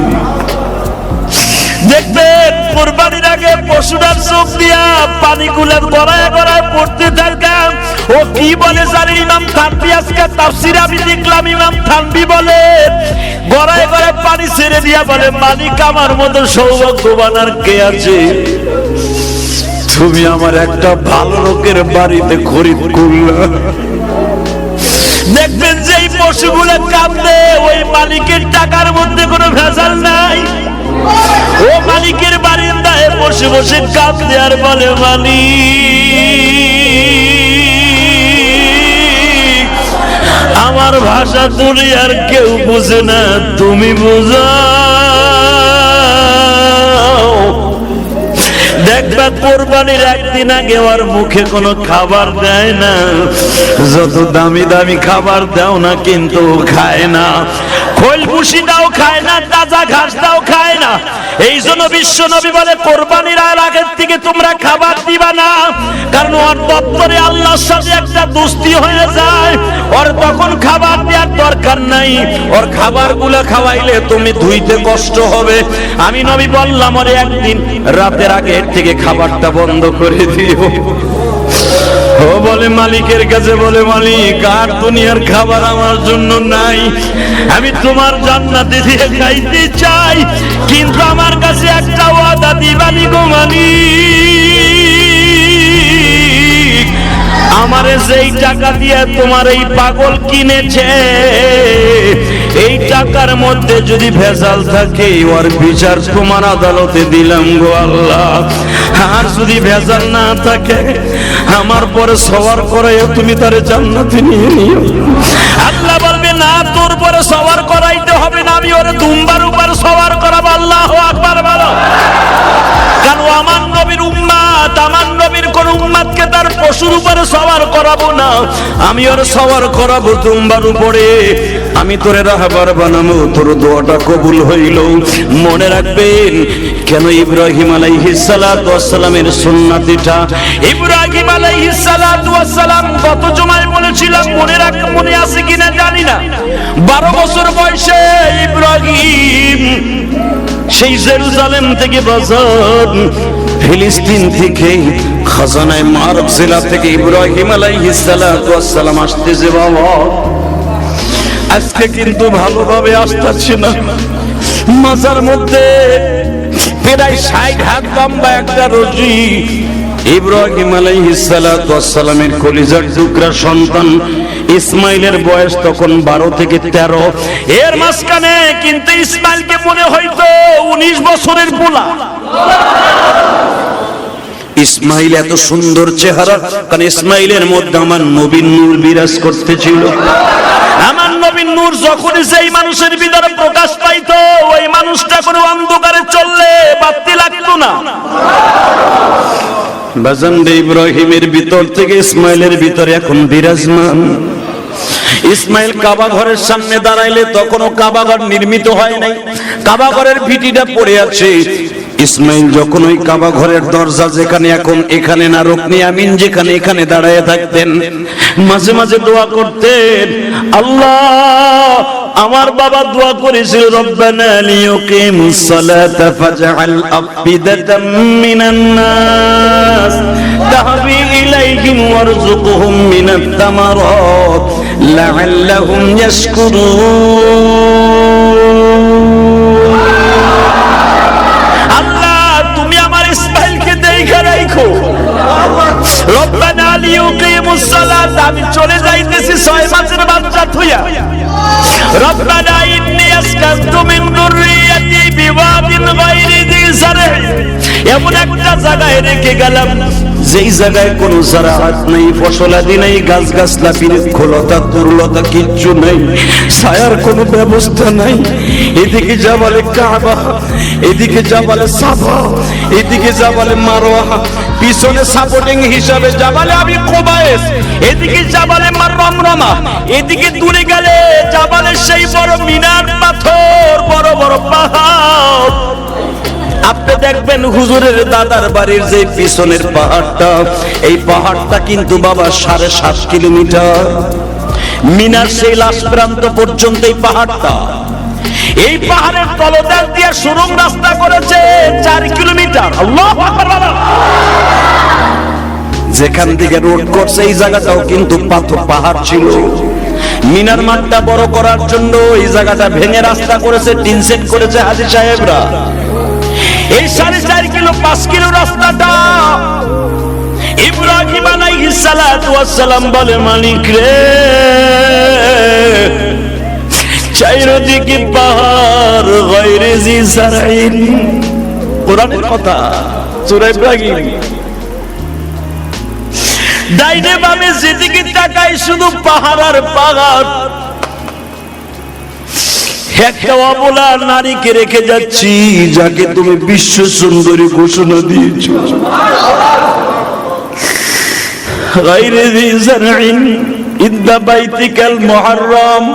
দেখবেন কোরবানির আগে পশুটার চোখ দিয়া পানিগুলো গড়ায় গড়ায় পড়তে থাকে। ও কি বলে জানেন? ইমাম থানভী আজকে তাফসীরে আমি দেখলাম, ইমাম থানভী বলে গড়ায় গড়ায় পানি ছেড়ে দিয়া বলে, মালিক আমার মতো সৌভাগ্যবান আর কে আছে? তুমি আমার একটা ভালো লোকের বাড়িতে খরিদ করলা। দেখবেন যে পশুগুলো কাঁদে, ওই মালিকের টাকার মধ্যে কোনো ভেজাল নাই। ও মালিকের বারিন্দায় বসে বসে কাঁদে আর বলে, মালিক আমার ভাষা দুনিয়ার কেউ বুঝে না, তুমি বুঝাও। দেখবা কোরবানির একদিন আগে ওর মুখে কোনো খাবার দেয় না, যত দামি দামি খাবার দাও না কিন্তু খায় না, খোল ভুসি দাও খায় না, তাজা ঘাস দাও খায় না। এই জন্য বিশ্ব নবী বলে কোরবানির আগের থেকে তোমরা খাবার দিবা না, কারণ ওর দপ্তরে আল্লাহর সাথে একটা দোস্তি হয়ে যায়, ওর তখন খাবার দেওয়ার দরকার নাই, ওর খাবারগুলো খাওয়াইলে তুমি ধুইতে কষ্ট হবে। আমি নবী বললাম ওরে একদিন রাতের আগে থেকে খাবারটা বন্ধ করে দিও। ও বলে মালিকের কাছে বলে, মালিক আর দুনিয়ার খাবার আমার জন্য নাই, আমি তোমার জান্নাতে দিয়ে খাইতে চাই, কিন্তু আমার কাছে একটা ওয়াদা দিবানি গো মালিক, আমারে যেই টাকা দিয়ে তোমার এই পাগল কিনেছে, এই টাকার মধ্যে যদি ভেজাল থাকে ওর বিচার তোমার আদালতে দিলাম গো আল্লাহ। আর যদি ভেজাল না থাকে আমার পরে সওয়ার করাইও তুমি তারে জান্নাতে নিয়ে নিও। আল্লাহ বলবে না, তোর পরে সওয়ার করাইতে হবে না, আমি ওরে দুম্বার উপর সওয়ার করাবো। আল্লাহু আকবার বলো। কারণ আমার নবীর উম্মত, আমার নবীর কোন উম্মতকে তার পশুর উপরে সওয়ার করাবো না, আমি ওরে সওয়ার করাবো দুম্বার উপরে। আমি তোরে রাহবার বানাবো, তোর দোয়াটা কবুল হইল। মনে রাখবেন কেন ইব্রাহিম আলাইহিস সালাতু ওয়াস সালামের সুন্নাতিটা, ইব্রাহিম আলাইহিস সালাতু ওয়াস সালাম গত জুমায় বলেছিলাম, মনে আছে কিনা জানি না, 12 বছর বয়সে ইব্রাহিম সেই জেরুজালেম থেকে বাজার ফিলিস্তিন থেকে খাজানায়ে মারব জেলা থেকে ইব্রাহিম আলাইহিস সালাতু ওয়াস সালাম আসতেছে। বাবা আজকে কিন্তু ভালোভাবে আসতেছে না, মাজার মধ্যে প্রায় 60 হাত লম্বা একটা রশি, ইব্রাহিম আলাইহিস সালাতু ওয়াস সালামের কলিজার টুকরা সন্তান ইসমাইলের বয়স তখন 12 থেকে 13, এর মাঝখানে কিন্তু ইসমাইলকে মনে হয়তো 19 বছরের পোলা। ইসমাইল এত সুন্দর চেহারা, কারণ ইসমাইলের মধ্যে আমার নবীর নূর বিরাজ করতেছিল। আমার নবীর নূর যখন সেই মানুষের ভিতরে প্রকাশ পাইতো, ওই মানুষটা কোনো অন্ধকারে চললে বাতি লাগতো না। বাজানদে ইব্রাহিমের ভিতর থেকে ইসমাইলের ভিতরে এখন বিরাজমান। ইসমাইল কাবা ঘরের সামনে দাঁড়াইলে তখনও কাবা ঘর নির্মিত হয় নাই, কাবা ঘরের ভিটিটা পড়ে আছে। ইসমাইল যখন ওই কাবা ঘরের দরজা যেখানে এখন এখানে না, রুকনি আমিন যেখানে এখানে দাঁড়ায় থাকতেন, মাঝে মাঝে দোয়া করতেন। আল্লাহ আমার বাবা দোয়া করেছিল, রব্বানা লিয়ুকিমুস সালাতা ফাজআল আফিদাতাম মিনান নাস তাহবি ইলাইহিম ওয়ারযুকহুম মিনাত তামারাত লাআল্লাহুম ইয়াশকুরুন। আল্লাহ তুমি আমার ইসমাইলকে দেখা রাখো, রব্বানা লিয়ুকিমুস সালাত, আমি চলে যাইতেছি 6 মাসের বাচ্চা থুইয়া, রব্বানা ইন্নী আসকানতু মিন যুররিয়াতি বিওয়াদিন গায়রি যি যারহ, এমন একটা জায়গায় রেখে গেলাম যেই জায়গায় কোনো জারাত নেই, ফসলাদি নেই, গাছ গাছলা বৃক্ষলতা তরুলতা কিচ্ছু নেই, ছায়ার কোনো ব্যবস্থা নাই। এদিকে জাবালে কাবা, এদিকে জাবালে সাফা, এদিকে জাবালে মারওয়া, পিছনে সাপোর্টিং হিসাবে জাবালে আবি কুবাইস, এদিকে জাবালে রমরমা, এদিকে দূরে গেলে জাবালে সেই বড় মিনার পাথর, বড় বড় পাহাড়। আপনি দেখবেন হুজুরের দাদার বাড়ির যে পিছনের পাহাড়টা, এই পাহাড়টা কিন্তু বাবা 7.5 কিলোমিটার, মিনার সেই লাশ প্রান্ত পর্যন্ত এই পাহাড়টা। এই পাহাড়ের তলদেশ দিয়ে সুড়ঙ্গ রাস্তা করেছে 4 কিলোমিটার। আল্লাহু আকবার। যেখান থেকে রোড করছে এই জায়গাটাও কিন্তু পাহাড় ছিল। মিনার মাঠটা বড় করার জন্য এই জায়গাটা ভেঙে রাস্তা করেছে, টিন সেট করেছে হাজী সাহেবরা। এই 4.5 কিলো 5 কিলো রাস্তাটা ইব্রাহিম আলাইহিস সালাতু ওয়াস সালাম বলে, মালিক রে চারিদিকে পাহাড় গায়রে জি জারঈন, কোরআনের কথা, সূরা ইব্রাহিম। ডাইনে বামে যেদিকে তাকাই শুধু পাহাড় আর পাহাড়। একটা অবলা নারীকে রেখে যাচ্ছি যাকে তুমি বিশ্ব সুন্দরী ঘোষণা দিয়েছো। গায়রে জি জারঈন ইনদা বাইতিকাল মুহাররম,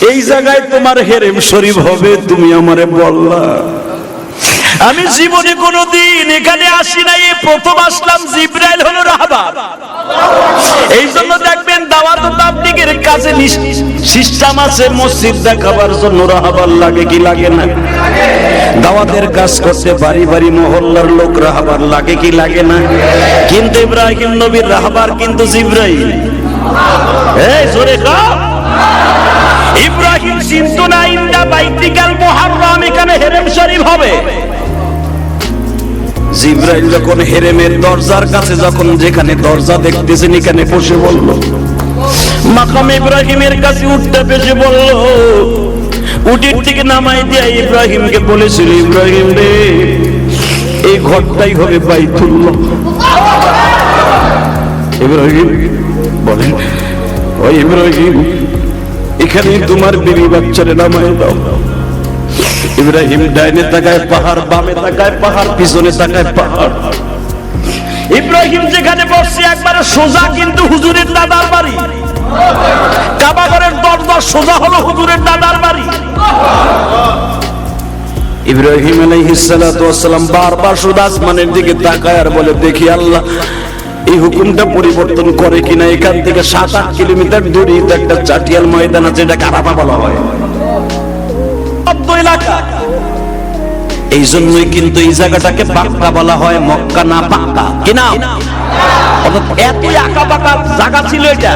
এই জায়গায় তোমার হেরেম শরীফ হবে, তুমি আমারে বললা। আমি জীবনে কোনোদিন এখানে আসি নাই, এই প্রথম আসলাম। জিবরাইল হলো রাহবার। এই জন্য দেখবেন দাওয়াত ও তাবলীগের কাছে সিস্টেম আছে, মসজিদ দেখাবার জন্য রাহবার লাগে কি লাগে না? দাওয়াতের কাজ করতে বাড়ি বাড়ি মহল্লার লোক রাহবার লাগে কি লাগে না? কিন্তু ইব্রাহিম নবীর রাহবার কিন্তু জিবরাইল। এই জোরে কাও, ইব্রাহিম চিন্তা না ইনদা বাইতিকাল মুহাররম, এখানে হেরেম শরীফ হবে। জিবরাইল যখন হেরেমের দরজার কাছে, যখন যেখানে দরজা দেখতেছেন এখানে বসে বলল, মাকাম ইব্রাহিমের কাছে উঠতে বসে বলল, উটির থেকে নামাই দিয়ে ইব্রাহিমকে বলেছিল, ইব্রাহিম রে, এই ঘরটাই হবে বাইতুল্লাহ। ইব্রাহিম বলেন, ওই ইব্রাহিম, এখানে তোমার বিবি বাচ্চারে নামাই দাও। ইব্রাহিম ডাইনে তাকায় পাহাড়, বামে তাকায় পাহাড়, পিছনে তাকায় পাহাড়। ইব্রাহিম যেখানে বসছে একবারে সোজা কিন্তু হুজুরের দাদার বাড়ি। কাবা ঘরের দরজা সোজা হলো হুজুরের দাদার বাড়ি। ইব্রাহিম আলাইহিস সালাতু ওয়াস সালাম বারবার শুধু আসমানের দিকে তাকায় আর বলে, দেখি আল্লাহ এই হুকুমটা পরিবর্তন করে কিনা। এখান থেকে 7-8 কিলোমিটার দূরে একটা চাটিয়াল ময়দান আছে, এটা আরাফা বলা হয়, এলাকা। এই জন্যই কিন্তু এই জায়গাটাকে বাক্কা বলা হয়, মক্কা না বাক্কা। কি নাম? এতই আঁকা বাঁকা জায়গা ছিল, এটা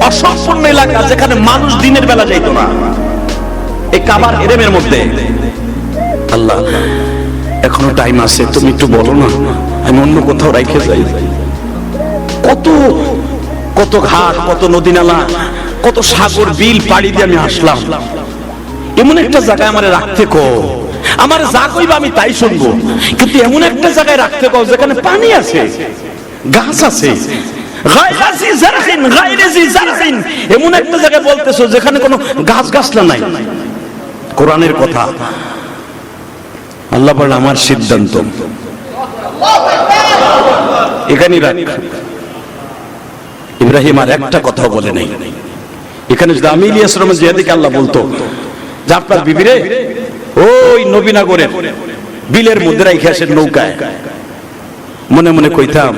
অসম্পূর্ণ এলাকা যেখানে মানুষ দিনের বেলা যাইতো না, এই কাবার হেরেমের মধ্যে। আল্লাহ, এখনো টাইম আছে, তুমি একটু বলো না, আমি অন্য কোথাও রাইখে যাই। কত কত ঘাট, কত নদী নালা, কত সাগর বিল পাড়ি দিয়ে আমি আসলাম, এমন একটা জায়গায় আমারে রাখতে কো। আমার যা কইবা আমি তাই শুনবো, কিন্তু এমন একটা জায়গায় রাখতে কো যেখানে পানি আছে, গাছ আছে। এমন একটা জায়গায় বলতেছো যেখানে কোনো গাছ গাছলা নাই। কোরআনের কথা। আল্লাহ বলেন, আমার সিদ্ধান্ত এখানেই রাখ। ইব্রাহিম আর একটা কথাও বলে নাই। এখানে যদি আমি ইলিয়াস রহমান জিয়াদিকে আল্লাহ বলতো যে আপনার বিবিরে ওই নবীনগরের বিলের মধ্যে রাইখে আসেন নৌকায়, মনে মনে কইতাম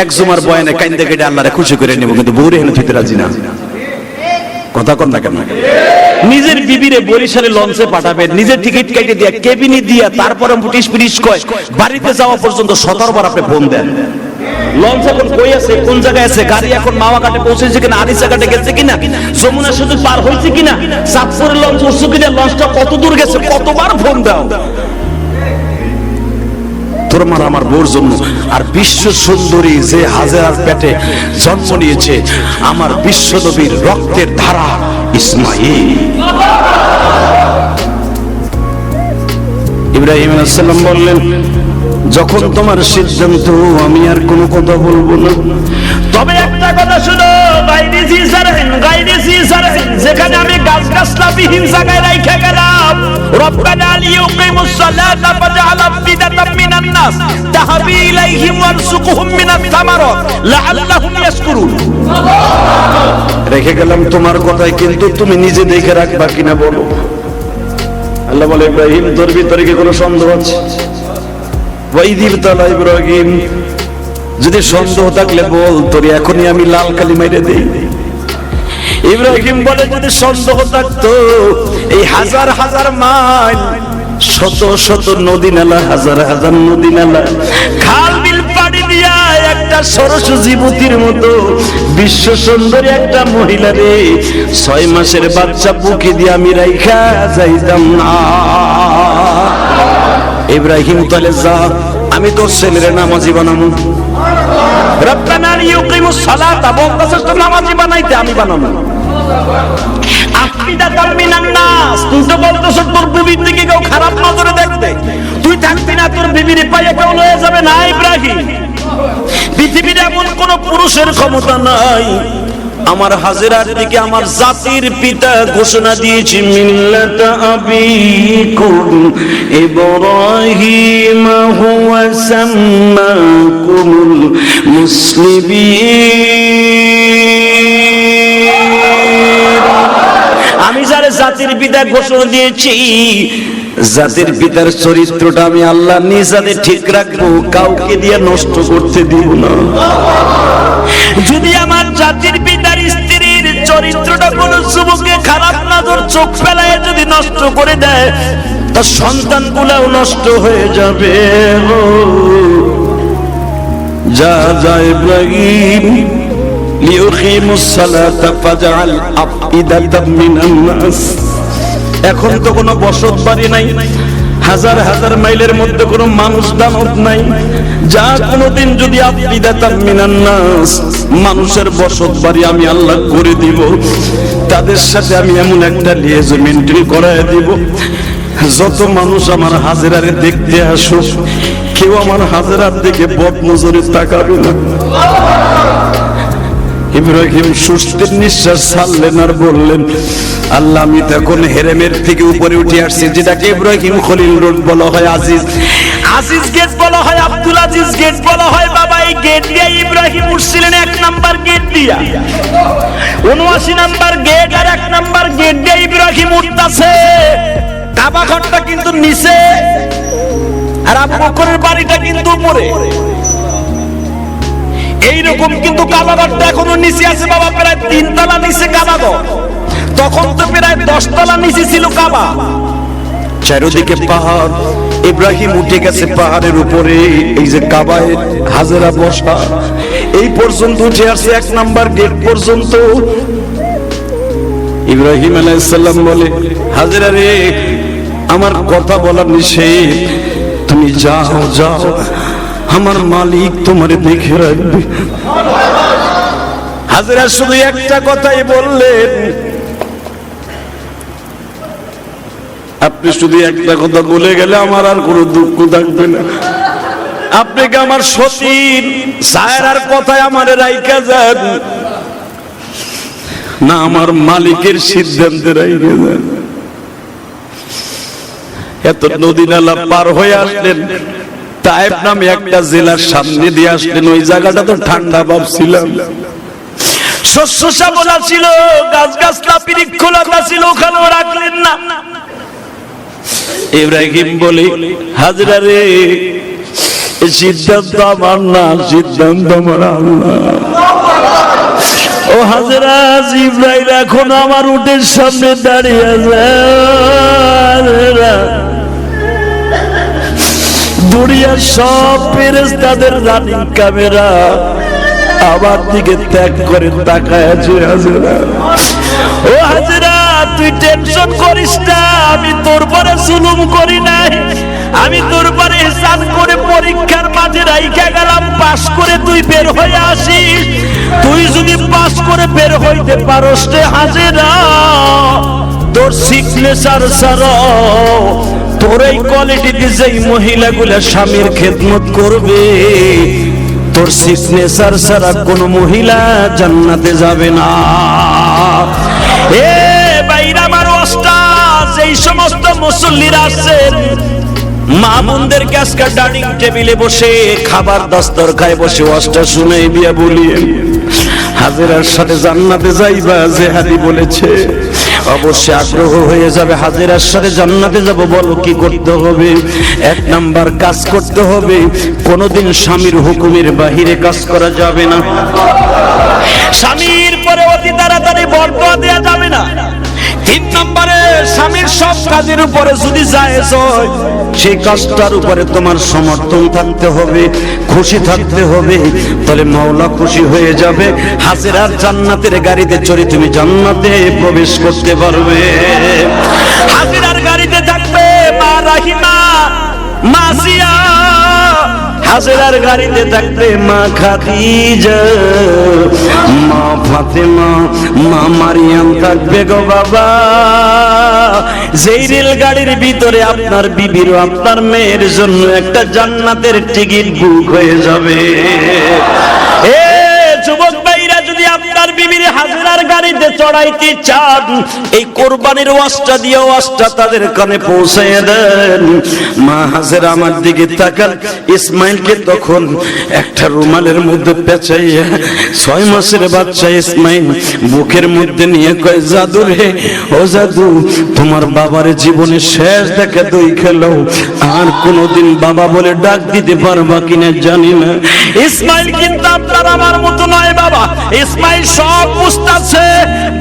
এক জুমার বয়ানে কাইন্দে কেটে আল্লাহরে খুশি করে নেব, কিন্তু বউরে হেন থুইতে রাজি না। কথা কন না কেন? নিজের বিবিরে বরিশালে লঞ্চে পাঠাবেন, নিজের টিকিট কেটে দিয়া কেবিনে দিয়া, তারপরে পুটিশ পুটিশ কয় বাড়িতে যাওয়া পর্যন্ত 17 বার আপনি ফোন দেন। লঞ্চ এখন কই আছে, কোন জায়গায় আছে, গাড়ি এখন মাওয়াঘাটে পৌঁছেছে কিনা, আরিসা ঘাটে গেছে কিনা, যমুনা সেতু পার হয়েছে কিনা, চাঁদপুরের লঞ্চ উঠছে কিনা, লঞ্চটা কত দূর গেছে, কতবার ফোন দাও তোর মার আমার বোর জন্য। আর বিশ্ব সুন্দরী যে হাজেরার পেটে জন্ম নিয়েছে, আমার বিশ্ব নবীর রক্তের ধারা ইসমাইল। ইব্রাহিম আলাইহিস সালাম বললেন, যখন তোমার সিদ্ধান্ত, আমি আর কোনো কথা বলবো না, তবে একটা কথা শুনো, যেখানে আমি গাছ গাছলা বিহীন জায়গায় রাইখা গেলাম, রব্বানা লিইয়ুকিমুস সালাতা ফাজআল আফিদাতাম মিনান নাস তাহবি ইলাইহিম ওয়ারযুকহুম মিনাত থামারাত লাআল্লাহুম ইয়াশকুরুন। রেখে গেলাম তোমার কথাই, কিন্তু তুমি নিজে দেখে রাখবা কিনা বলো। আল্লাহ বলে, ইব্রাহিম তোর ভিতরে কি কোনো সন্দেহ আছে? ইব্রাহিম, যদি সন্দেহ থাকলে বল, তোর এখনই আমি লাল কালি মেরে দেই। ইব্রাহিম বলে, যদি সন্দেহ থাকতো, এই হাজার হাজার মাইল, শত শত নদী নালা, হাজার হাজার নদী নালা, খাল বিল পাড়ি দিয়া একটা সরস জীবতীর মতো বিশ্ব সুন্দরী একটা মহিলা রে 6 মাসের বাচ্চা বুকে দিয়ে আমি রাইখা যাইতাম না। ইব্রাহিম তাহলে যা, আমি তোর ছেলের নামাজি বানাবো। রব্বানা লিইয়ুকিমুস সালাতা, বলতেছিস তো নামাজি বানাইতে, আমি বানাবো। আফিদাতাম মিনান নাস, তুই তো বলতেছ তোর বিবির দিকে কেউ খারাপ নজরে দেখবে, তুই থাকবি না তোর বিবির পায়ে কেউ লয়ে যাবে না ইব্রাহিম। পৃথিবীর এমন কোন পুরুষের ক্ষমতা নাই। আমার হাজেরার দিকে আমার জাতির পিতা ঘোষণা দিয়েছে, মিল্লাতা আবিকুম ইব্রাহিম হুয়া সাম্মাকুমুল মুসলিমিন। আমি যারে জাতির পিতা ঘোষণা দিয়েছি, জাতির পিতার চরিত্রটা আমি আল্লাহ নিজাতে ঠিক রাখবো, কাউকে দিয়ে নষ্ট করতে দিব না। যদি আমার জাতির পিতার স্ত্রীর চরিত্রটা কোন যুবকে খারাপ নজর চোখ ফেলায় যদি নষ্ট করে দেয়, তার সন্তান গুলাও নষ্ট হয়ে যাবে। যা যা ইব্রাহিম লিউকিমুস সালাতা ফাজআল আফইদাতাম মিনান নাস। এখন তো কোনো বসত বাড়ি নাই, হাজার হাজার মাইলের মধ্যে কোনো মানুষ দানব নাই। যা কোনোদিন যদি আফইদাতাম মিনান নাস, মানুষের বসত বাড়ি আমি আল্লাহ করে দিব, তাদের সাথে আমি এমন একটা লিয়েজ মেইনটেইন করায় দিব, যত মানুষ আমার হাজেরারে দেখতে আসুক, কেউ আমার হাজেরার দিকে বদ নজরে তাকাবে না। ইব্রাহিম সুস্থির নিঃশ্বাস ছাড়লেন আর বললেন, আল্লাহ আমি তো এখন হেরেমের থেকে উপরে উঠে আসছি, যেটাকে ইব্রাহিম খলিল রোড বলা হয়, আজিজ আজিজ গেট বলা হয়, আব্দুল আজিজ গেট বলা হয়। বাবা এই গেট দিয়ে ইব্রাহিম উঠছিলেন 1 নাম্বার গেট দিয়া, 79 নাম্বার গেট আর 1 নাম্বার গেট দিয়ে ইব্রাহিম উঠতাছে। কাবা ঘরটা কিন্তু নিচে আর আবু বকরের বাড়িটা কিন্তু উপরে। এইরকম কিন্তু কাবাঘরটা এখনো নিচে আছে বাবা, প্রায় 3 তলা নিচে কাবাঘর। তখন তো প্রায় 10 তলা নিচে ছিল কাবা। চারিদিকে পাহাড়, ইব্রাহিম উঠে গেছে পাহাড়ের উপরে। এই যে কাবায় হাজেরা বসা, এই পর্যন্ত উঠে আসছে 1 নাম্বার গেট পর্যন্ত। ইব্রাহিম আলাইহিস সালাম বলে, হাজেরা রে, আমার কথা বলার নিষেধ, তুমি যাও যাও, আমার মালিক তোমারে দেখে রাখবে। হাজেরা শুধু একটা কথাই বললেন, আপনি শুধু একটা কথা বলে গেলে আমার আর কোনো দুঃখ থাকবে না। আপনি কি আমার সতীন সায়রার কথায় আমারে রাইখা যান না আমার মালিকের সিদ্ধান্তে রাইখা যান? এত নদী নালা পার হয়ে আসলেন, তায়েব নামে একটা জেলার সামনে দিয়ে আসলেন। ওই জায়গাটা তো ঠান্ডা ভাবছিলাম, শস্য শ্যামলা ছিল, গাছ গাছলা বৃক্ষলতা ছিল, ওখানেও রাখলেন না। ইব্রাহিম বলে, হাজরা রে, সিদ্ধান্ত আমার না, সিদ্ধান্ত আমার আল্লাহ। ও হাজরা, জিবরাইল এখন আমার উটের সামনে দাঁড়িয়ে আছে। দুনিয়ার সব ফেরেশতাদের রানিং ক্যামেরা আমার দিকে ত্যাগ করে তাকায় আছে। হাজরা, ও হাজরা, তুই টেনশন করিস না, আমি তোর পরে জুলুম করি নাই, আমি তোর পরে হিসাব করে পরীক্ষার মাঝে রাইখা গেলাম, পাস করে তুই বের হয়ে আসিস। তুই যদি পাস করে বের হইতে পারস রে হাজরা, তোর সিগনেচার ছাড়া তোর এই কোয়ালিটিতে যেই মহিলাগুলা স্বামীর খেদমত করবে, তোর সিগনেচার ছাড়া কোন মহিলা জান্নাতে যাবে না। এ বাইরা আমার ওস্তাদ, এই সমস্ত মুসল্লিরা আছেন, মা বোনদেরকে আজকে ডাইনিং টেবিলে বসে খাবার দস্তরখায় বসে ওয়াজটা শুনে বিয়া বলিয়ে হাজেরার সাথে জান্নাতে যাইবা, জেহাদি বলেছে। অবশ্যই আগ্রহ হয়ে যাবে, হাজেরার সাথে জান্নাতে যাব। বলো কি করতে হবে? 1 নাম্বার কাজ করতে হবে, কোনোদিন স্বামীর হুকুমের বাহিরে কাজ করা যাবে না। স্বামীর পরে অতি তাড়াতাড়ি বরদোয়া দেয়া যাবে না। 3 নম্বরে, স্বামীর সব কাজের উপরে যদি জায়েজ হয়, সেই কাজটার উপরে তোমার সমর্থন থাকতে হবে, খুশি থাকতে হবে, তাহলে মাওলা খুশি হয়ে যাবে। হাজেরার জান্নাতের গাড়িতে চড়ে তুমি জান্নাতে প্রবেশ করতে পারবে। হাজেরার গাড়িতে থাকবে মা রাহিমা, মা জিয়া, হাজেরার গাড়িতে থাকবে মা খাদিজা, মা ফাতেমা, মা মারিয়াম থাকবে গো বাবা। যেই রেলগাড়ির ভিতরে আপনার বিবির ও আপনার মেয়ের জন্য একটা জান্নাতের টিকিট বুক হয়ে যাবে। এ যুবক ভাইরা, যদি আপনার বিবির হাজেরার গাড়িতে চড়াইতে চান, এই কোরবানির ওয়াজটা দিয়ে ওয়াজটা তাদের কানে পৌঁছায় দেন। মা হাজেরা আমার দিকে তাকান, ইসমাইলকে তখন একটা রুমালের মধ্যে পেঁচাইয়া 6 মাসের বাচ্চা ইসমাইল বুকের মধ্যে নিয়ে কয়, জাদু রে ও জাদু, তোমার বাবার জীবনে শেষ দেখা দই খেলো, আর কোনোদিন বাবা বলে ডাক দিতে পারবা কিনা জানি না। ইসমাইল কিন্তু আপনার আমার মতো নয় বাবা। ইসমাইল সব বুঝতেছে,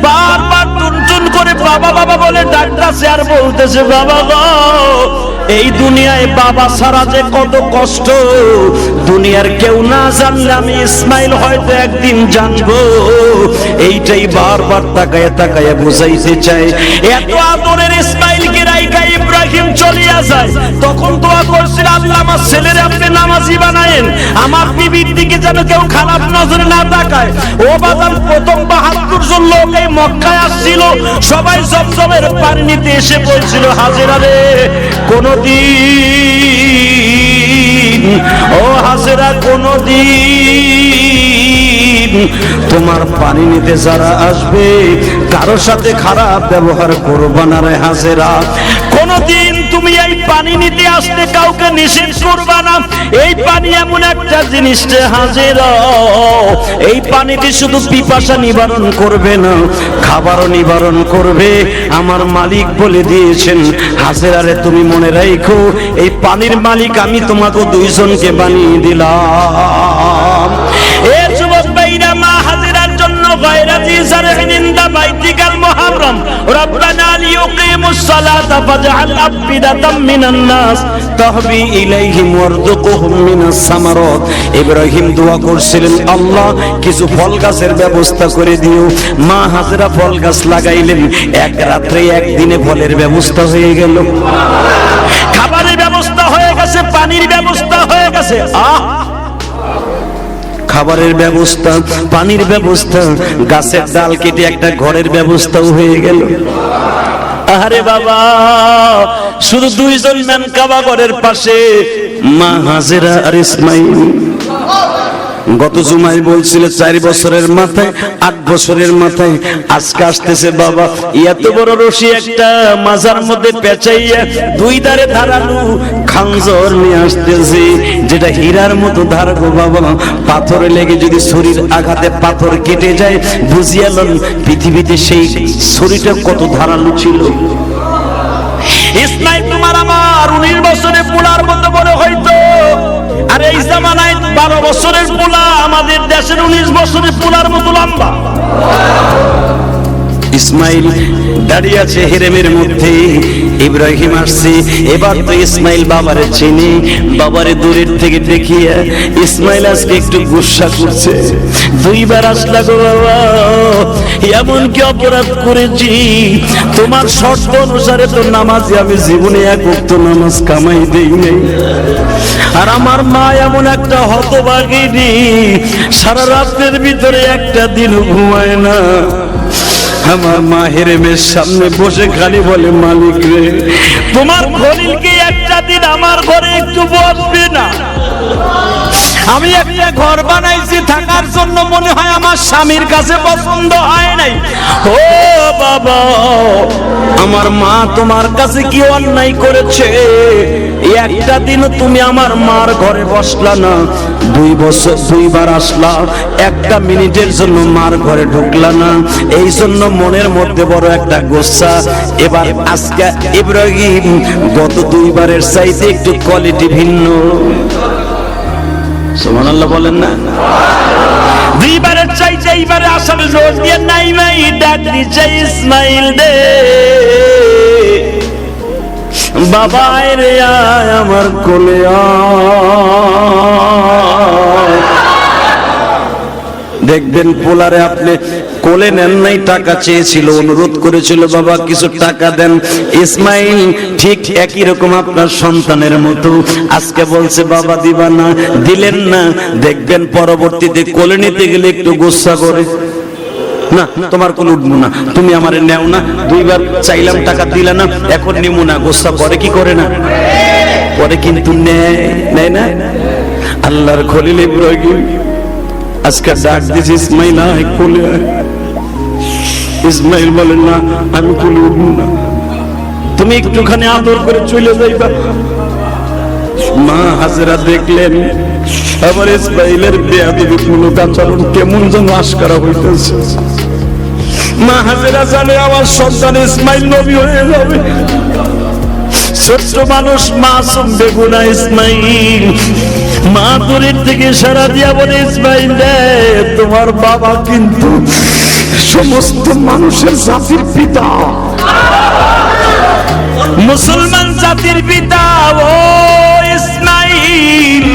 বারবার টুনটুন করে বাবা বাবা বলে ডাকতেছে আর বলতেছে, বাবা গো, এই দুনিয়ায় বাবা ছাড়া যে কত কষ্ট, দুনিয়ার কেউ না জানলে আমি ইসমাইল হয়তো একদিন জানবো। এইটাই বারবার তাকায় তাকায় বুঝাইতে চাই। এত আদরের ইসমাইলকে রাইখা ইব্রাহিম চলিয়া যায়, তখন দোয়া করছিল, আল্লাহ আমার ছেলের আপনি নামাজি বানায়েন, আমার বিবির দিকে যেন কেউ খারাপ নজরে না তাকায়। ও বাজার প্রথম 72 জন লোক এই মক্কায় আসছিল, সবাই জমজমের পানি নিতে এসে বলছিল, হাজেরা রে, কোনদিন ও হাজেরা, কোনদিন তোমার পানি নিতে যারা আসবে কারো সাথে খারাপ ব্যবহার করবা না রে হাজেরা। কোনদিন তুমি এই পানি নিতে আসতে কাউকে নিষেধ করবা না। এই পানি এমন একটা জিনিস রে হাজেরা, এই পানিতে শুধু পিপাসা নিবারণ করবে না, খাবারও নিবারণ করবে। আমার মালিক বলে দিয়েছেন, হাজেরা রে তুমি মনে রাখো, এই পানির মালিক আমি তোমাকে 2 জনকে বানিয়ে দিলাম। এ যুবক ভাইরা, মা হাজেরার জন্য গায়রাতি জারহিনিন্দা বাইতিকাল মুহাররম রব্বানা লিয়ুকিমুস সালাতা ফাজআল আফিদাতাম মিনান নাস তাহবি ইলাইহিম ওয়ারযুকহুম মিনাস সামারাত। ইব্রাহিম দোয়া করছিলেন, আল্লাহ কিছু ফল গাছের ব্যবস্থা করে দিও। মা হাজেরা ফল গাছ লাগাইলেন, এক রাত্রে একদিনে ফলের ব্যবস্থা হয়ে গেল, খাবারের ব্যবস্থা হয়ে গেছে, পানির ব্যবস্থা হয়ে গেছে। খাবারের ব্যবস্থা, পানির ব্যবস্থা, গাছের ডাল কেটে একটা ঘরের ব্যবস্থাও হয়ে গেল। আরে বাবা, শুধু 2 জন মেনকাবা ঘরের পাশে, মা হাজেরা আর ইসমাইল। গত জুমায় বলছিল 4 বছরের মাথায়, 8 বছরের মাথায়, আজকে আসতেছে বাবা এত বড় রশি একটা মাজার মধ্যে পেঁচাইয়া 2 ধারে ধারালো খাঞ্জর নিয়ে আসতেছে, যেটা হীরার মতো ধারগো বাবা। পাথরে লেগে যদি শরীর আঘাতে পাথর কেটে যায়, বুঝিয়া লন পৃথিবীতে সেই শরীরটা কত ধারালো ছিল। ইসমাইল তোমার আমার 19 বছরের পোলার মতো বড় হইতো, আর এই জামানায় 12 বছরের পোলা আমাদের দেশের 19 বছরের পোলার মতো লম্বা। ইসমাইল দাঁড়িয়ে আছে হেরেমের মধ্যে, ইব্রাহিম আসছে। এবার তো ইসমাইল বাবারে চিনি, বাবারে দূরের থেকে দেখিয়া ইসমাইল আজকে একটু গুসা করছে। 2 বার আসলা গো বাবা, এমন কি অপরাধ করেছি? তোমার শর্ত অনুসারে তো নামাজে আমি জীবনে 1 ওয়াক্ত নামাজ কামাই দেই নাই, আর আমার মা এমন একটা হতভাগিনী, সারা রাতের ভিতরে একটা দিন ঘুমায় না। আমার মা হেরেমের সামনে বসে খালি বলে, মালিক রে, তোমার খলিলকে একটা দিন আমার ঘরে একটু বসবে না? আমি একটা ঘর বানাইছি থাকার জন্য, মনে হয় আমার স্বামীর কাছে পছন্দ হয় নাই। ও বাবা, আমার মা তোমার কাছে কি অন্যায় করেছে? একটা দিন তুমি আমার মার ঘরে বসলা না, 2 বছর 2 বার আসলা, 1 মিনিটের জন্য মার ঘরে ঢুকলা না, এই জন্য মনের মধ্যে বড় একটা গোসা। এবার আজকে ইব্রাহিম গত 2 বারের চাইতে একটু কোয়ালিটি ভিন্ন। সুবহানাল্লাহ বলেন না? 2 বারের চাইতে এইবারে আসার জোর দিয়ে নাই নাই ডাক দিছে, ইসমাইল দে বাবা রে, আয় আমার কোলে আয়। দেখবেন পোলারে আপনি কোলে নেন নাই, টাকা চেয়েছিল, অনুরোধ করেছিল বাবা কিছু টাকা দেন। ইসমাইল ঠিক একই রকম আপনার সন্তানের মতো আজকে বলছে বাবা দিবা না, দিলেন না, দেখবেন পরবর্তীতে কোলে নিতে গেলে একটু গোসা করে, না তোমার কোন উঠবো না, তুমি আমারে নেও না, দুইবার চাইলাম টাকা দিলা না, এখন নিমু না, গোসা করে কি করে না? পরে কিন্তু নেয় না। আল্লাহর খলিল ইব্রাহিম আজকে ডাক দিয়েছে, ইসমাইল আয় কোলে আয়। ইসমাইল বলেন না, আমি কোলে উঠবো না, তুমি একটুখানি আদর করে চলে যাইবা। মা হাজেরা দেখলেন আবার ইসমাইলের বেয়াদবিমূলক আচরণ কেমন যেন আশকারা হইতেছে। মা হাজেরা জানে আমার সন্তান ইসমাইল নবী হয়ে যাবে। ছোট্ট মানুষ মাসুম বেগুনা ইসমাইল, মা দূরের থেকে সারা দিয়া বলে, ইসমাইল রে তোমার বাবা কিন্তু সমস্ত মানুষের জাতির পিতা, মুসলমান জাতির পিতা। ও ইসমাইল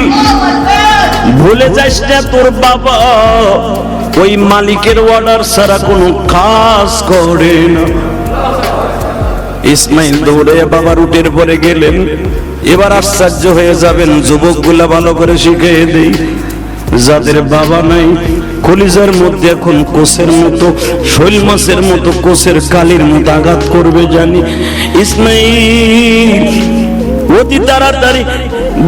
ভুলে যাস না তোর বাবা ওই মালিকের অর্ডার ছাড়া কোনো কাজ করে না। ইসমাইল দৌড়ে বাবার উটের পরে গেলেন। এবার আশ্চর্য হয়ে যাবেন, যুবকগুলা ভালো করে শিখিয়ে দেই, যাদের বাবা নাই কলিজার মধ্যে এখন কোষের মতো, শৈল মাছের মতো, কোষের কালির মতো আঘাত করবে জানি। ইসমাইল অতি তাড়াতাড়ি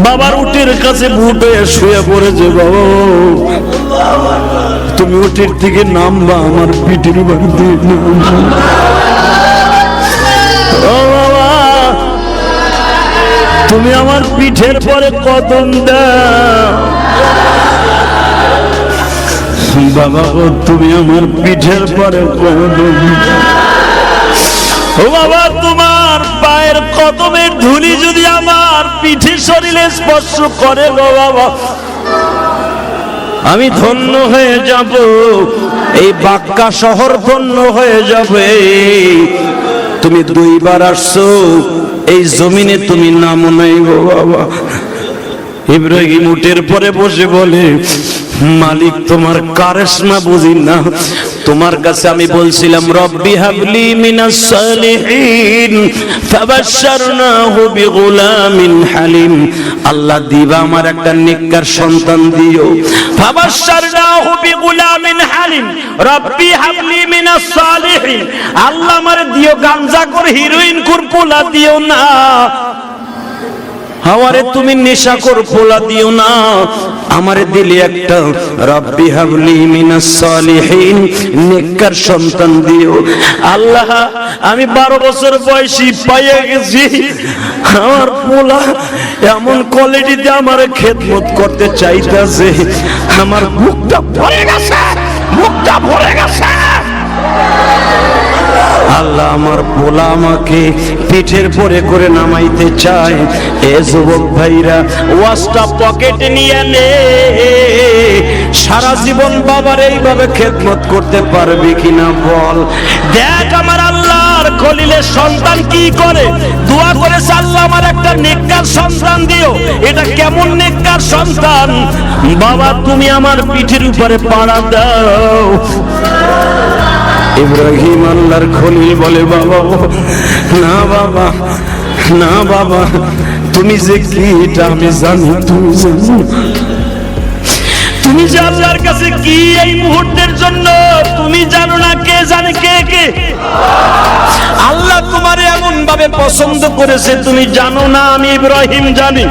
বাবার উটের কাছে বুট হয়ে শুয়ে পড়েছে। বাবা তুমি উটের থেকে নামবা, আমার পিঠের বাড়িতে তুমি আমার পিঠের পরে কদম দাও। বাবা ও তুমি আমার পিঠের পরে কদম দাও। ও বাবা তোমার পায়ের কদমের ধুলি যদি আমার পিঠের শরীরে স্পর্শ করে গো বাবা, আমি ধন্য হয়ে যাব, এই বাক্কা শহর ধন্য হয়ে যাবে। তুমি দুইবার আসছো, এই জমিনে তুমি নামও নাই গো বাবা। ইব্রাহিম উটের পরে বসে বলে, মালিক তোমার কারিশমা বুঝি না, তোমার কাছে আমি বলছিলাম রব্বি হাবলি মিনাস সালিহিন ফাবাশশারনাহু বিগুলামিন হালিম, আল্লাহ দিবা আমার একটা নেককার সন্তান দিও। ফাবাশশারনাহু বিগুলামিন হালিম রব্বি হাবলি মিনাস সালিহিন, আল্লাহ আমারে দিও গাঞ্জাখোর হিরোইনখোর পোলা দিও না, আমারে তুমি নেশাখোর পোলা দিও না, আমারে দিলে একটা রব্বি হাবলি মিনাস সালিহিন নেককার সন্তান দিও। আল্লাহ আমি 12 বছর বয়সী পাইয়া গেছি, আমার পোলা এমন কোয়ালিটিতে আমার খেদমত করতে চাইতেছে, আমার বুকটা ভরে গেছে, বুকটা ভরে গেছে। আল্লাহ আমার পোলা আমাকে পিঠের পরে করে নামাইতে চায়। এ যুবক ভাইরা ওয়াজটা পকেটে নিয়ে নে, সারা জীবন বাবার এইভাবে খেদমত করতে পারবি কিনা বল। দেখ আমার আল্লাহর খলিলের সন্তান কি করে, দোয়া করেছে আল্লাহ আমার একটা নেককার সন্তান দিও। এটা কেমন নেককার সন্তান, বাবা তুমি আমার পিঠের উপরে পাড়া দাও। ইব্রাহিম আল্লাহর খলিল বলে, বাবা না বাবা, না বাবা, তুমি যে কি এটা আমি জানি, তুমি জানো, তুমি যে আল্লাহর কাছে কি এই মুহূর্তের জন্য তুমি জানো না, কে জানে, কে কে আল্লাহ তোমারে এমন ভাবে পছন্দ করেছে তুমি জানো না, আমি ইব্রাহিম জানি।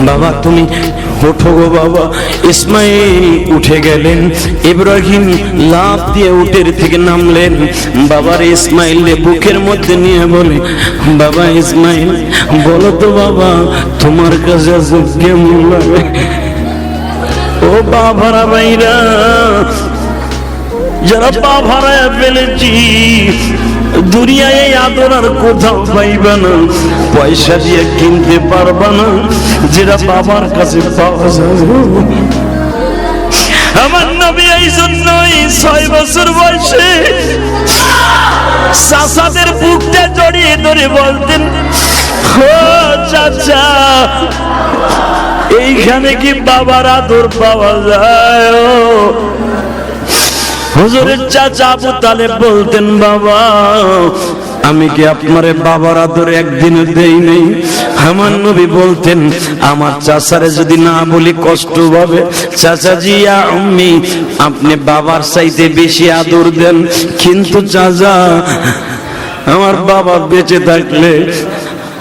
বাবা তুমি ওঠো গো বাবা। ইসমাইল উঠে গেলেন, ইব্রাহিম লাফ দিয়ে উটের থেকে নামলেন। বাবার ইসমাইল বুকের মধ্যে নিয়ে বলে, বাবা ইসমাইল বলো তো বাবা তোমার কাছে কেমন লাগে? ও বাবারা ভাইরা, যারা পা ভাড়ায় ফেলেছি দুনিয়ায় এই আদর আর কোথাও পাইবা না, পয়সা দিয়ে কিনতে পারবা না, যেটা বাবার কাছে পাওয়া যায়। আমার নবী এই জন্যই 6 বছর বয়সে চাচাদের বুকটা জড়িয়ে ধরে বলতেন, ও চাচা এইখানে কি বাবার আদর পাওয়া যায়? হুজুরের চাচা আবু তালেব বলতেন, বাবা আমি কি আপনারে বাবার আদর একদিনও দেই নেই? আমার নবী বলতেন, আমার চাচারে যদি না বলি কষ্ট হবে। চাচাজি ইয়া উম্মি, আপনি বাবার চাইতে বেশি আদর দেন, কিন্তু চাচা আমার বাবা বেঁচে থাকলে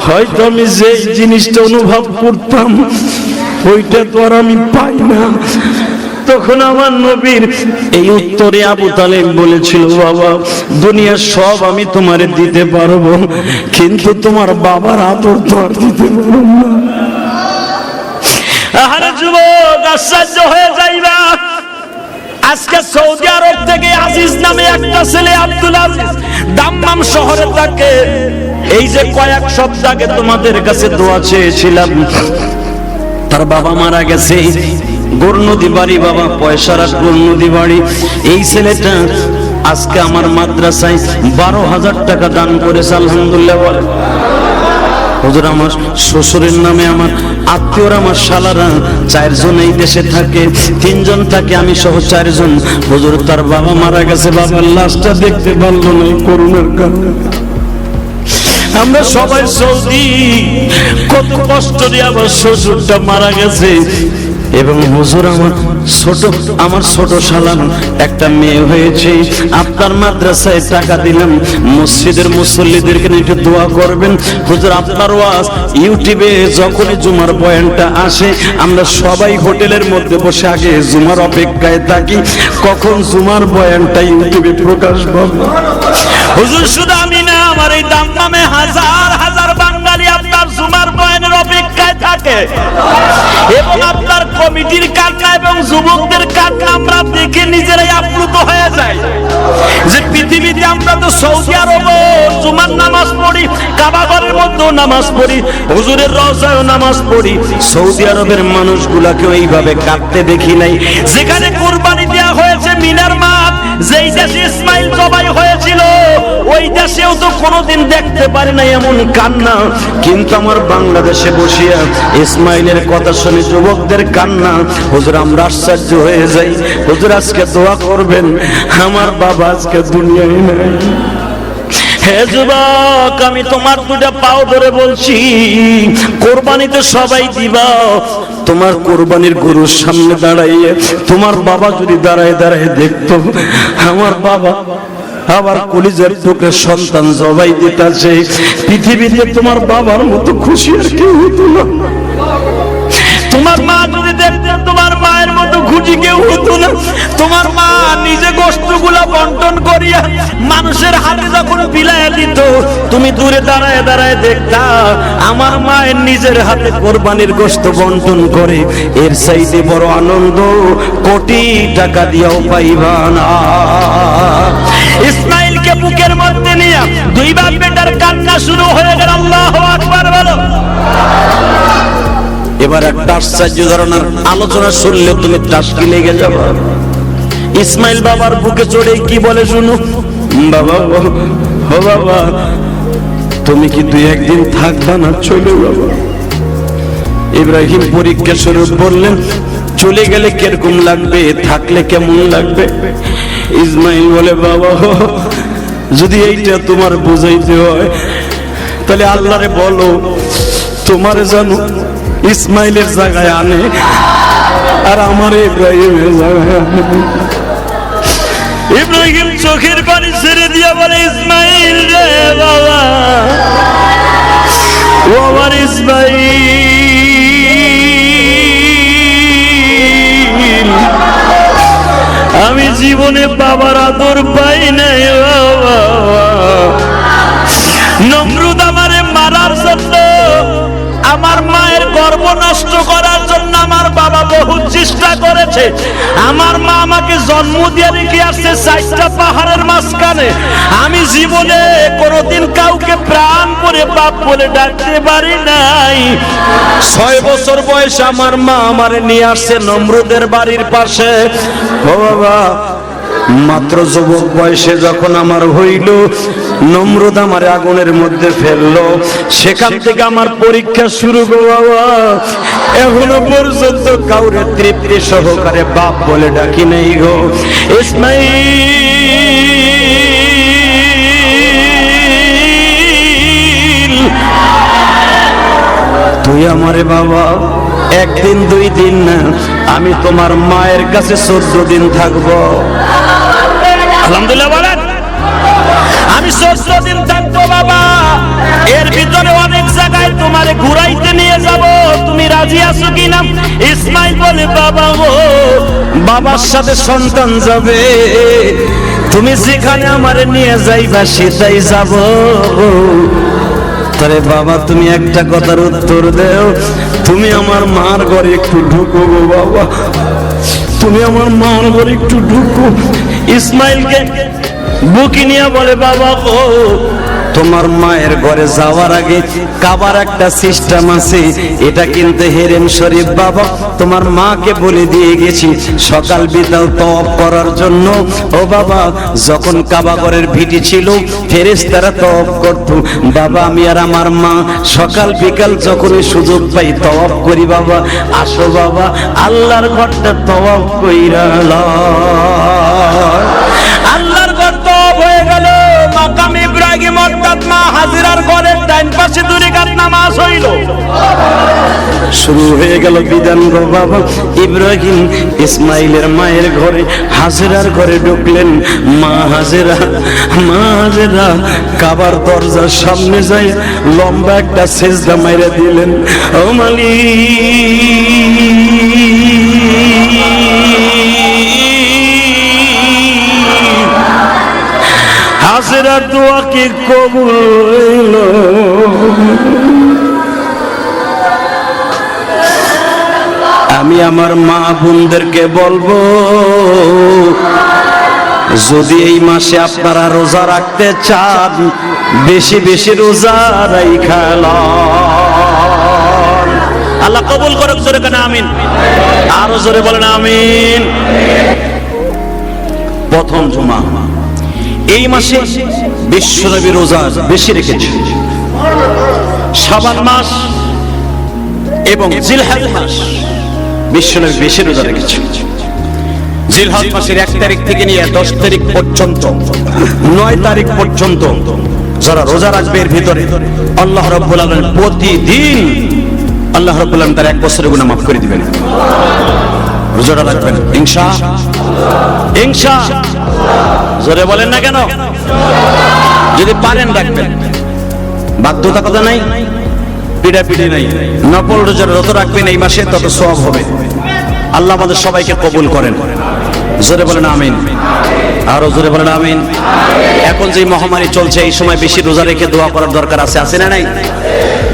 হয়তো আমি যে জিনিসটা অনুভব করতাম ওইটা তো আর আমি পাই না। তখন আমার নবীর এই উত্তরে আবু তালেব বলেছিল, বাবা দুনিয়ার সব আমি তোমারে দিতে পারবো, কিন্তু তোমার বাবার আদর তো আর দিতে পারবো না। আরে যুবক, আশ্চর্য হয়ে যাইবা, আজকে সৌদি আরব থেকে আজিজ নামে একটা ছেলে, আব্দুল আজিজ, দাম্মাম শহরে থাকে। এই যে কয়েক সপ্তাহ আগে তোমাদের কাছে দোয়া চেয়েছিলাম, তার বাবা মারা গেছে, গোরনদী বাড়ি, বাবা পয়সার গোরনদী বাড়ি। এই ছেলেটা আজকে আমার মাদ্রাসায় 12,000 টাকা দান করেছে, আলহামদুলিল্লাহ বলে। হুজুর আমার শ্বশুরের নামে আমার আত্মীয়রা, আমার শালারা 4 জন এই দেশে থাকে, 3 জন থাকে আমি সহ 4 জন। হুজুর তার বাবা মারা গেছে, বাবার লাশটা দেখতে পারলো না এই করোনার কারণে। আমরা সবাই সৌদি, কত কষ্ট নিয়ে আমার শ্বশুরটা মারা গেছে। এবং হুজুর আমার ছোট শালার একটা মেয়ে হয়েছে, আপনার মাদ্রাসায় টাকা দিলাম, মসজিদের মুসল্লিদেরকে একটু দোয়া করবেন। হুজুর আপনার ওয়াজ ইউটিউবে যখনই জুমার বয়ানটা আসে, আমরা সবাই হোটেলের মধ্যে বসে আগে জুমার অপেক্ষায় থাকি, কখন জুমার বয়ানটা ইউটিউবে প্রকাশ পাবে। হুজুর শুধু আমি না, আমার এই দাম্মামে হাজার হাজার বাঙালি আপনার জুমার বয়ানের অপেক্ষায় থাকে। এবং আপনার কমিটির কান্না এবং যুবকদের কান্না আমরা দেখে নিজেরাই আপ্লুত হয়ে যাই যে পৃথিবীতে আমরা তো সৌদি আরব জুমার নামাজ পড়ি, কাবা ঘরের মধ্যেও নামাজ পড়ি, হুজুরের রওজায়ও নামাজ পড়ি, সৌদি আরবের মানুষগুলাকেও এইভাবে কাঁদতে দেখি নাই। যেখানে কুরবানি দেওয়া হয়েছে মিনার মাঠ, যেই দেশে ইসমাইল জবাই হয়েছিল, ওই দেশেও তো কোনোদিন দেখতে পারি না এমন কান্না। কিন্তু আমার বাংলাদেশে বসিয়া ইসমাইলের কথা শুনে যুবকদের কান্না, হুজুর আমরা আশ্চর্য হয়ে যাই। হুজুর আজকে দোয়া করবেন, আমার বাবা আজকে দুনিয়ায় নাই। হে যুবক, আমি তোমার 2টা পাও ধরে বলছি, কোরবানি তো সবাই দিবা, তোমার কোরবানির গরুর সামনে দাঁড়াইয়ে তোমার বাবা যদি দাঁড়ায় দাঁড়ায় দেখতো আমার বাবা আবার কলিজার টুকরা সন্তান জবাই দিতেছে, পৃথিবীতে তোমার বাবার মতো খুশি আর কেউ হতো না। তোমার মা যদি দেখতেন তোমার মায়ের মতো খুশি কেউ হতো না। তোমার মা নিজে গোশতগুলা বন্টন করিয়া মানুষের হাতে যখন বিলাইয়া দিত, তুমি দূরে দাঁড়ায় দাঁড়ায় দেখতা আমার মায়ের নিজের হাতে কোরবানির গোশত বন্টন করে। এর চাইতে বড় আনন্দ কোটি টাকা দিয়েও পাইবা না। ইসমাইলকে বুকের মধ্যে নিয়ে 2 বাপ বেটার কান্না শুরু হয়ে গেল। আল্লাহু আকবার বলো। এবার একটা আশ্চর্য ধরনের আলোচনা শুনলে তুমি টাসকি লেগে যাবে। ইসমাইল বাবার বুকে চড়ে কি বলে শুনো, বাবা ও বাবা তুমি কি 2-1 দিন থাকবা না চলে বাবা? ইব্রাহিম পরীক্ষা স্বরূপ বললেন, চলে গেলে কিরকম লাগবে, থাকলে কেমন লাগবে? ইসমাইল বলে, বাবা যদি এইটা তোমার বুঝাইতে হয় তাহলে আল্লাহরে বলো তোমারে জানো ইসমাইলের জায়গায় আনে আর আমার ইব্রাহিমের জায়গায় আনে। ইব্রাহিম চোখের পানি ছেড়ে দিয়া বলে, ইসমাইল রে বাবা, ও আমার ইসমাইল, আমি জীবনে বাবার আদর পাই নাই বাবা। নমরুদ আমারে মারার জন্য, আমার মায়ের গর্ভ নষ্ট করার জন্য আমার বাবা বহু চেষ্টা করেছে। আমার মা আমাকে জন্ম দিয়ে রেখে আসছে 4টা পাহাড়ের মাঝখানে। আমি জীবনে কোনোদিন কাউকে প্রাণ করে বাপ বলে ডাকতে পারি নাই। 6 বছর বয়সে আমার মা আমারে নিয়ে আসছে নমরুদের বাড়ির পাশে। ও বাবা মাত্র যুবক বয়সে যখন আমার হইল, নমরুদ আমার আগুনের মধ্যে ফেললো, সেখান থেকে আমার পরীক্ষা শুরু গো বাবা। এখনো পর্যন্ত কাউরে তৃপ্তি সহকারে বাপ বলে ডাকি নেই গো। ইসমাইল, তুই আমারে বাবা একদিন দুই দিন না, আমি তোমার মায়ের কাছে 14 দিন থাকবো। আলহামদুলিল্লাহ বলেন। আমি 14 দিন থাকবো বাবা, এর ভিতরে অনেক জায়গায় তোমারে ঘুরাইতে নিয়ে যাব, তুমি রাজি আছো কিনা? ইসমাইল বলে বাবা গো, বাবার সাথে সন্তান যাবে, তুমি যেখানে আমারে নিয়ে যাইবা সেটাই যাব। তবে বাবা তুমি একটা কথার উত্তর দেও, তুমি আমার মার ঘরে একটু ঢুকো গো বাবা, তুমি আমার মার ঘরে একটু ঢুকো। ইসমাইলকে বুকি নিয়ে বলে বাবা গো, তোমার মায়ের ঘরে যাওয়ার আগে কাবার একটা সিস্টেম আছে, এটা কিন্তু হেরেম শরীফ বাবা, তোমার মাকে বলে দিয়ে গেছি সকাল বিকাল তওয়াব করার জন্য। ও বাবা, যখন কাবা ঘরের ভিটি ছিল ফেরেশতারা তওয়াব করত, বাবা আমি আর আমার মা সকাল বিকাল যখনই সুযোগ পাই তওয়াব করি বাবা। আসো বাবা আল্লাহর ঘরটা তওয়াব কইরা লয়। আল্লাহর ঘর তওয়াব হয়ে গেল, মাকাম ইব্রাহিম অর্থাৎ মা হাজিরার ঘরের ডান পাশে 2 রাকাত নামাজ হইল। শুরু হয়ে গেল বিধান গো বাবা। ইব্রাহিম ইসমাইলের মায়ের ঘরে হাজিরার ঘরে ঢুকলেন। মা হাজিরা কাবার দরজার সামনে যায় লম্বা একটা সেজদা মাইরা দিলেন। ও মালিক, হাজিরার দোয়া কি কবুল হইল? আমি আমার মা বোনদেরকে বলবো, যদি এই মাসে আপনারা রোজা রাখতে চান বেশি বেশি রোজা রাইখা লন। আল্লাহ কবুল করুক, জোরে কেন আমিন, আরো জোরে বলেন আমিন। প্রথম জুমা এই মাসে বিশ্বনবী রোজা বেশি রেখেছে। শাবান মাস এবং জিলহজ মাস বিশ্বনবী বেশি রোজা রেখেছে। জিলহজ মাসের 1 তারিখ থেকে নিয়ে 10 তারিখ পর্যন্ত 9 তারিখ পর্যন্ত যারা রোজা রাখবে এর ভিতরে আল্লাহ রাব্বুল আলামিন প্রতিদিন আল্লাহ রাব্বুল আলামিন তার 1 বছরের গুনাহ মাফ করে দিবেন। রোজাটা রাখবেন ইনশাআল্লাহ। জোরে বলেন না কেন? যদি পারেন রাখবেন, বাধ্যতা কথা নাই, পিড়াপিড়ি নাই। নফল রোজা যত রাখবেন এই মাসে তত সওয়াব হবে। আল্লাহ আমাদের সবাইকে কবুল করেন। জোরে বলেন আমিন, আরো জোরে বলেন আমিন। এখন যে মহামারী চলছে এই সময় বেশি রোজা রেখে দোয়া করার দরকার আছে না নাই?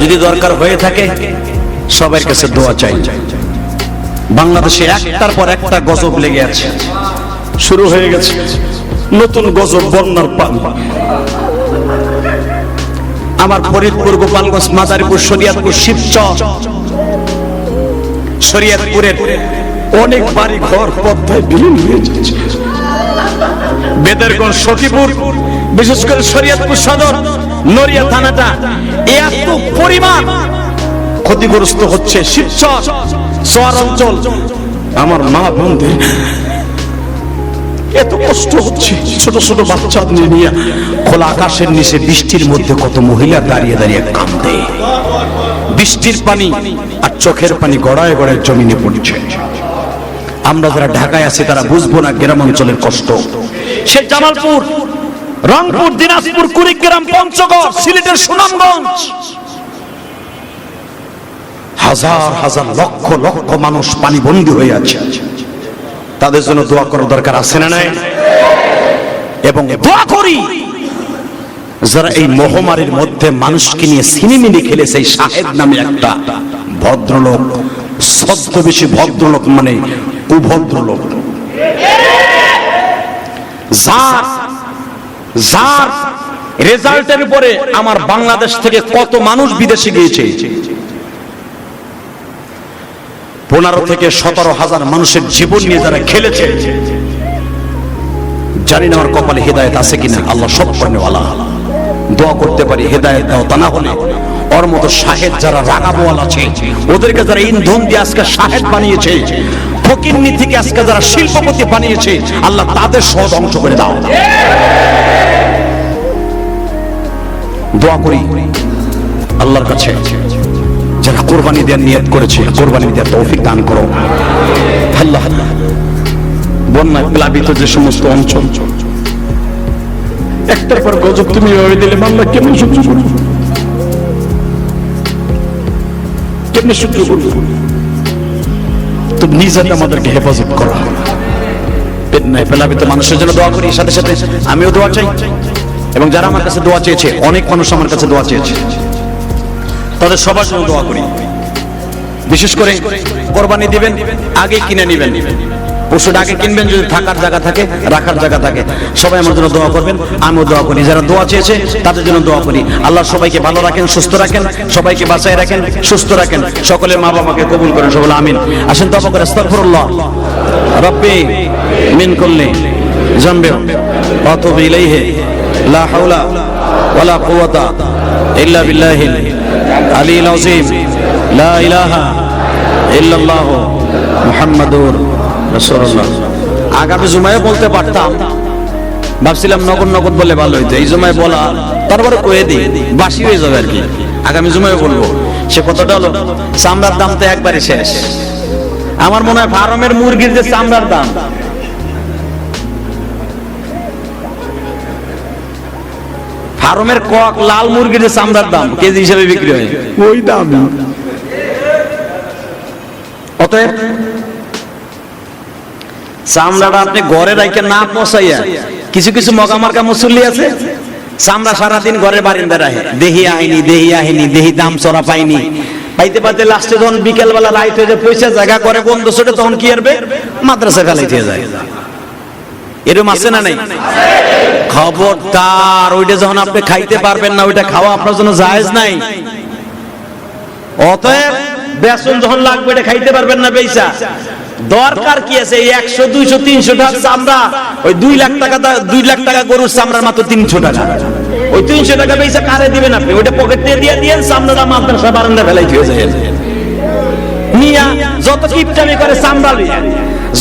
যদি দরকার হয়ে থাকে সবার কাছে দোয়া চাই। বাংলাদেশে একটার পর একটা গজব লেগে আছে, শুরু হয়ে গেছে নতুন গজব, বন্যার পানি। আমার ফরিদপুর, গোপালগঞ্জ, মাদারীপুর, শরীয়তপুর, শিবচর, শরীয়তপুরের অনেক বাড়ি ঘর পদ্মায় বিলীন হয়ে যাচ্ছে। বেদেরগঞ্জ, সখীপুর, বিশেষ করে শরীয়তপুর সদর, নড়িয়া থানাটা এত পরিমাণ ক্ষতিগ্রস্ত হচ্ছে। শিবচর শহর অঞ্চল, আমার মা বোনদের এত কষ্ট হচ্ছে। ছোট ছোট বাচ্চা নিয়ে খোলা আকাশের নিচে বৃষ্টির মধ্যে কত মহিলা দাঁড়িয়ে দাঁড়িয়ে কাঁদে। বৃষ্টির পানি আর চোখের পানি গড়ায় গড়ায় জমিনে পড়ছে। আমরা যারা ঢাকায় আছি তারা বুঝবো না গ্রাম অঞ্চলের কষ্ট। সে জামালপুর, রংপুর, দিনাজপুর, কুড়িগ্রাম, পঞ্চগড়, সিলেটের সুনামগঞ্জ, হাজার হাজার লক্ষ লক্ষ মানুষ পানি বন্দী হয়ে আছে। তাদের জন্য দোয়া করার দরকার আছে না নাই? এবং দোয়া করি যারা এই মহামারীর মধ্যে মানুষকে নিয়ে সিনেমিনি খেলেছে। এই শাহেদ নামে একটা ভদ্রলোক, ছদ্মবেশী ভদ্রলোক মানে কুভদ্রলোক, যার রেজাল্টের উপরে আমার বাংলাদেশ থেকে কত মানুষ বিদেশে গিয়েছে। 15 থেকে 17 হাজার মানুষের জীবন নিয়ে যারা খেলেছে, জানি না আমার কপালে হেদায়েত আছে কিনা, আল্লাহ সব পারেওয়ালা। দোয়া করতে পারি হেদায়েত দাও, তা না হলে ওর মতো শাহেদ যারা রাগাবোয়াল আছে, ওদেরকে যারা ইন্ধন দিয়ে আজকে শাহেদ বানিয়েছে, ফকিন্নি থেকে আজকে যারা শিল্পপতি বানিয়েছে, আল্লাহ তাদের সহ ধ্বংস করে দাও। দোয়া করি আল্লাহর কাছে যারা কোরবানি দেওয়ার নিয়ত করেছে, কোরবানি দেওয়ার তৌফিক দান করো আল্লাহ। বন্যায় প্লাবিত যে সমস্ত অঞ্চল, একটার পর গজব তুমি এভাবে দিলে আল্লাহ কেমন সহ্য করবে, কেমন সহ্য করবে? তো নিজেকে আমাদেরকে হেফাজত করো। বন্যায় প্লাবিত মানুষের জন্য দোয়া করি, সাথে সাথে আমিও দোয়া চাই। এবং যারা আমার কাছে দোয়া চেয়েছে, অনেক মানুষ আমার কাছে দোয়া চেয়েছে, তাদের সবার জন্য দোয়া করি। বিশেষ করে কোরবানি দিবেন আগে কিনে নেবেন, পশুটা আগে কিনবেন, যদি থাকার জায়গা থাকে, রাখার জায়গা থাকে। সবাই আমার জন্য দোয়া করবেন, আমিও দোয়া করি। যারা দোয়া চেয়েছে তাদের জন্য দোয়া করি। আল্লাহ সবাইকে ভালো রাখেন, সুস্থ রাখেন, সবাইকে বাঁচায় রাখেন, সুস্থ রাখেন। সকলের মা বাবাকে কবুল করেন, সকলে আমিন। আসেন তওবা করে আস্তাগফিরুল্লাহ রাব্বি মিন কুল্লি যামবিন ওয়া আতুবু ইলাইহি লা হাওলা ওয়ালা কুওয়াতা ইল্লা বিল্লাহিল আলিয়্যিল আযীম লা ইলাহা ইল্লাল্লাহ মুহাম্মাদুর রাসূলুল্লাহ। আগামী জুমায় বলতে পারতাম, ভাবছিলাম নগদ নগদ বলে ভালো হইতো। এই জুমায় বলা তারপরে কয়ে দিই, বাসি হয়ে যাবে আর কি। আগামী জুমায় বলবো। সে কতটা হলো, চামড়ার দাম তো একবারে শেষ। আমার মনে হয় ফার্মের মুরগির যে চামড়ার দাম, ফার্মের কক লাল মুরগির যে চামড়ার দাম কেজি হিসেবে বিক্রি হয়, ওই দাম। অতএব চামড়াটা আপনি ঘরে রাখে না পচাইয়া, কিছু কিছু মগামার্কা মুসল্লি আছে, চামড়া সারাদিন ঘরের বারিন্দা রাখে, দেহি আইনি দেহি আহিনি, দেহি দাম চড়া পাইনি, পাইতে পাইতে লাস্টে যখন বিকেল বেলা রাইট হয়ে যায়, পয়সা জায়গা করে বন্ধ ছোটে, তখন কি করবে, মাদ্রাসা ফেলাইতে যায়। এরকম আছে না নাই? খবরদার, ওইটা যখন আপনি খাইতে পারবেন না, ওইটা খাওয়া আপনার জন্য জায়েজ নাই। অতএব বেসন যখন লাগবে এটা খাইতে পারবেন না, বেইসা দরকার কি আছে? 100 200 300 টাকা চামড়া, ওই 2 লাখ টাকা গরুর চামড়ার মাত্র 300 টাকা। ওই 300 টাকা বেইসা কারে দিবেন আপনি? ওইটা পকেটে দিয়ে দিয়েন, চামড়াটা মাদ্রাসা বারান্দা ফেলাইতে হয়ে যায়। মিয়া যত কিপটামি করে চামড়া লইয়া,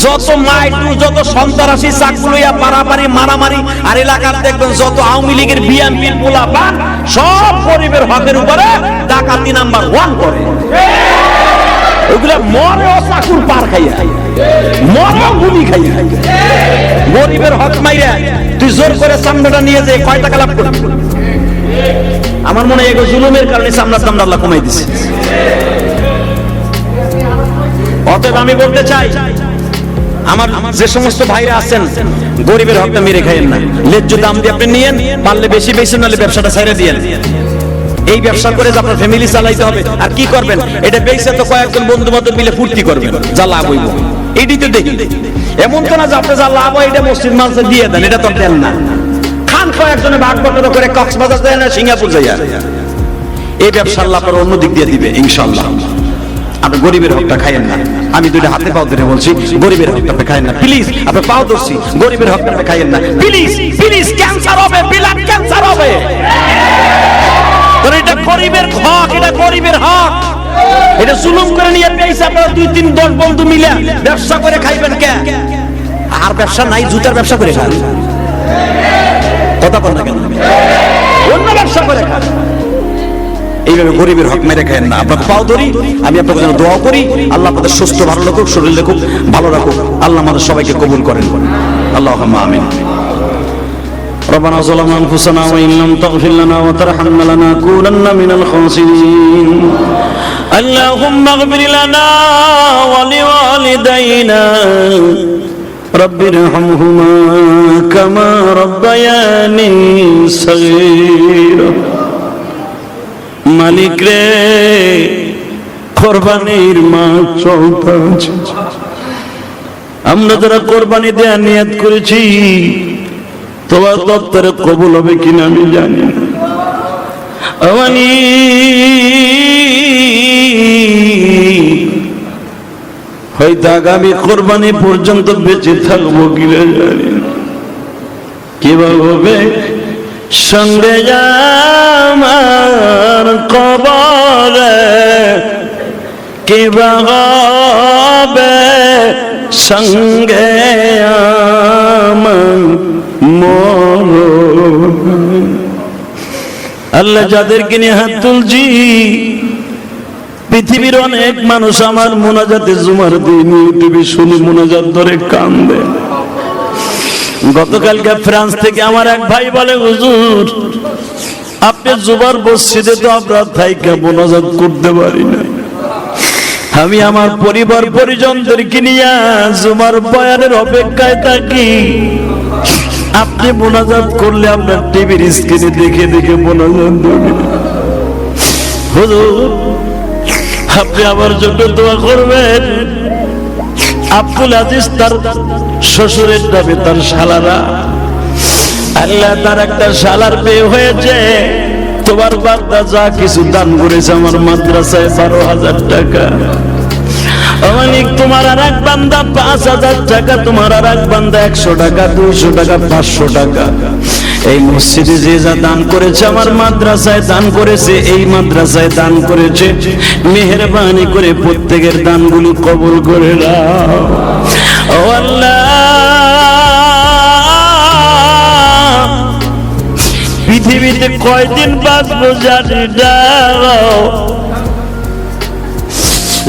যত মাইটু, যত সন্ত্রাসী চাকু লইয়া পারাপারি মারামারি, আর এলাকার দেখবেন যত আওয়ামী লীগের বিএনপির পোলাপান, সব গরিবের হকের উপরে ডাকাতি নাম্বার 1 করে। ওইগুলা মরেও চাকুর পার খাইয়া, মরেও গুলি খাইয়া, গরিবের হক মাইরা তুই জোর করে চামড়াটা নিয়ে যে কয় টাকা লাভ করবি? আমার মনে হয় এগুলো জুলুমের কারণে চামড়ার দাম আল্লাহ কমাই দিছে। অতএব আমি বলতে চাই, আমার যে সমস্ত ভাইরা আছেন, গরিবের হকটা মেরে খাইয়েন না। ন্যায্য দাম দিয়ে আপনি নিয়েন, পারলে বেশি বেশি, নাহলে ব্যবসাটা ছেড়ে দিয়েন। এই ব্যবসা করে আপনার ফ্যামিলি চালাইতে হবে। আর কি করবেন? এটা বেচে তো কয়েকজন বন্ধু বান্ধব মিলে ফুর্তি করবেন, যা লাভ হইব এটি তো দেখি। এমন তো না যে আপনি যা লাভ হয় এটা মসজিদ মাসে দিয়ে দেন, এটা তো দেন না। খান কয়েকজনে ভাগ বটরা করে কক্সবাজার যায় না, সিঙ্গাপুর যায়। এই ব্যবসা আল্লাহ আপনার অন্য দিক দিয়ে দিবে ইনশাআল্লাহ। আপনি গরিবের হকটা খাইয়েন না। আমি দুইটা হাতে পাও ধরে বলছি, গরিবের হকটা আপনি খাইয়েন না প্লিজ। আপনি পাও ধরছি, গরিবের হকটা আপনি খাইয়েন না প্লিজ প্লিজ। ক্যান্সার হবে, ব্লাড ক্যান্সার হবে। এটা গরিবের হক, এটা গরিবের হক। এটা জুলুম করে নিয়ে পেয়েছে আপনারা 2-3 10 বন্ধু মিলে ব্যবসা করে খাইবেন কে? আর ব্যবসা নাই, জুতার ব্যবসা করে খান। কথা বল না কেন? অন্য ব্যবসা করে খান। এইভাবে গরিবের হক মেরে খায়েন না। আপনার পাও ধরি, আমি আপনাদের জন্য দোয়া করি, আল্লাহ আপনাদের সুস্থ ভালো রাখুক, শরীর রাখুক, ভালো রাখুক। আল্লাহ আমাদের সবাইকে কবুল করেন, আল্লাহুম্মা আমিন। ربنا ظلمنا أنفسنا وإن لم تغفر لنا وترحمنا لنكونن من الخاسرين اللهم اغفر لنا ولوالدينا رب ارحمهما كما ربياني صغيرا মালিক রে, কোরবানির মাস চলতেছে, আমরা যারা কোরবানি দেওয়ার নিয়ত করেছি তোমার দপ্তরে কবুল হবে কিনা আমি জানি না। হয়তো আগামী কোরবানি পর্যন্ত বেঁচে থাকবো কিনা জানি না। কিভাবে সঙ্গে আমার কবরে, কিভাবে সঙ্গে আমার মরণ। আল্লাহ যাদেরকে নিয়ে হাত তুলছি, পৃথিবীর অনেক মানুষ আমার মোনাজাতে জুমার দিন ইউটিউবে শুনে মোনাজাত ধরে কান্দে। গতকালকে ফ্রান্স থেকে আমার এক ভাই বলে, হুজুর আপনি জুমার মসজিদে তো আমরা থাইকা মোনাজাত করতে পারি না। আমি আমার পরিবার পরিজনদেরকে নিয়ে জুমার বয়ানের অপেক্ষায় থাকি। আপনি মোনাজাত করলে আমরা টিভির স্ক্রিনে দেখে দেখে মোনাজাত করি। হুজুর আপনি আমার জন্য দোয়া করবেন। আব্দুল আজিজ তার শ্বশুরের নামে তার শালারা, আল্লাহ তার একটা শালার বিয়ে হয়েছে। তোমার বান্দা যা কিছু দান করেছে আমার মাদ্রাসায় 12,000 টাকা। অমানিক তোমার আর এক বান্দা 5,000 টাকা, তোমার আর এক বান্দা 100 টাকা, 200 টাকা, 500 টাকা। এই মসজিদে যে যা দান করেছে, আমার মাদ্রাসায় দান করেছে, এই মাদ্রাসায় দান করেছে, মেহেরবানি করে প্রত্যেকের দানগুলো কবুল করে নাও। ও আল্লাহ, পৃথিবীতে কয়দিন বাঁচবো জানি না,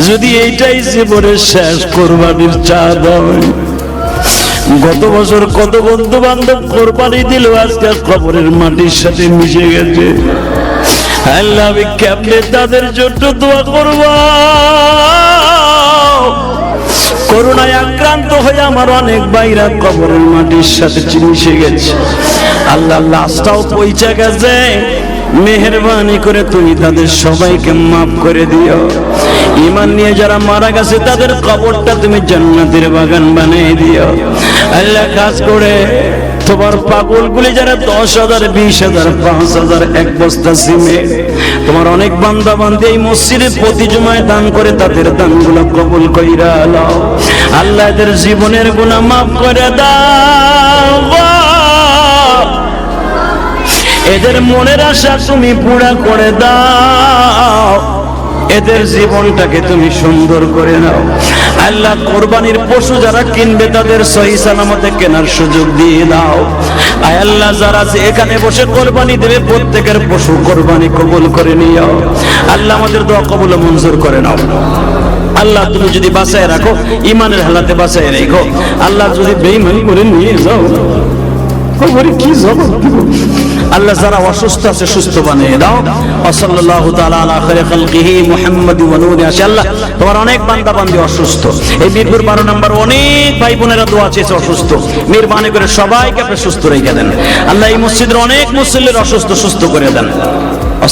যদি এইটাই জীবনের শেষ কোরবানির চাঁদ হয়। গত বছর কত বন্ধু বান্ধব কোরবানি দিল, আজকে কবরের মাটির সাথে মিশে গেছে। আল্লাহ আমি কেমনে তাদের জন্য দোয়া করব? করোনায় আক্রান্ত হয়ে আমার অনেক ভাইরা কবরের মাটির সাথে মিশে গেছে। আল্লাহ লাশটাও পৌঁছে গেছে, মেহেরবানি করে তুমি তাদের সবাইকে মাফ করে দিও। ঈমান নিয়ে যারা মারা গেছে তাদের কবরটা তুমি জান্নাতের বাগান বানিয়ে দিও। আল্লাহ কাজ করে তোমার পাগলগুলি যারা 10,000, 20,000, 5,000, 1 বস্তা সিমেন্ট তোমার অনেক বান্দা বান্দী এই মসজিদে প্রতি জুমায় দান করে, তাদের দানগুলো কবুল কইরা নাও। আল্লাহ এদের জীবনের গুনাহ মাফ করে দাও। এদের মনের আশা তুমি পুরা করে দাও। এদের জীবনটাকে তুমি সুন্দর করে নাও। আল্লাহ কোরবানির পশু যারা কিনবে তাদের সহি সালামতে কেনার সুযোগ দিয়ে দাও। আয় আল্লাহ যারা এখানে বসে কোরবানি দেবে প্রত্যেকের পশু কোরবানি কবুল করে নিও। আল্লাহ আমাদের দোয়া কবুল মঞ্জুর করে নাও। আল্লাহ তুমি যদি বাঁচায় রাখো, ইমানের হালাতে বাঁচায় রেখো। আল্লাহ যদি বেঈমানি করে নিয়ে যাও, কবরে কি জবাব দেব? আল্লাহ যারা অসুস্থ আছে সুস্থ বানিয়ে দাও। সাল্লাল্লাহু তাআলা আলা খায়রি খালকিহি মুহাম্মাদ ওয়া নূরি। আল্লাহ তোমার অনেক বান্দা বান্দি অসুস্থ, এই মিরপুর 12 নম্বর অনেক ভাই বোনেরা দোয়া চেয়েছে অসুস্থ, মেহেরবানি করে সবাইকে আপনি সুস্থ রেখে দেন। আল্লাহ এই মসজিদের অনেক মুসল্লির অসুস্থ সুস্থ করে দেন।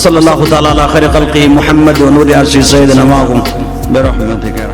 সাল্লাল্লাহু তাআলা আলা খায়রি খালকিহি মুহাম্মাদ ওয়া নূরি আরশি সাইয়্যিদিনা ওয়া বিরহমাতিকা।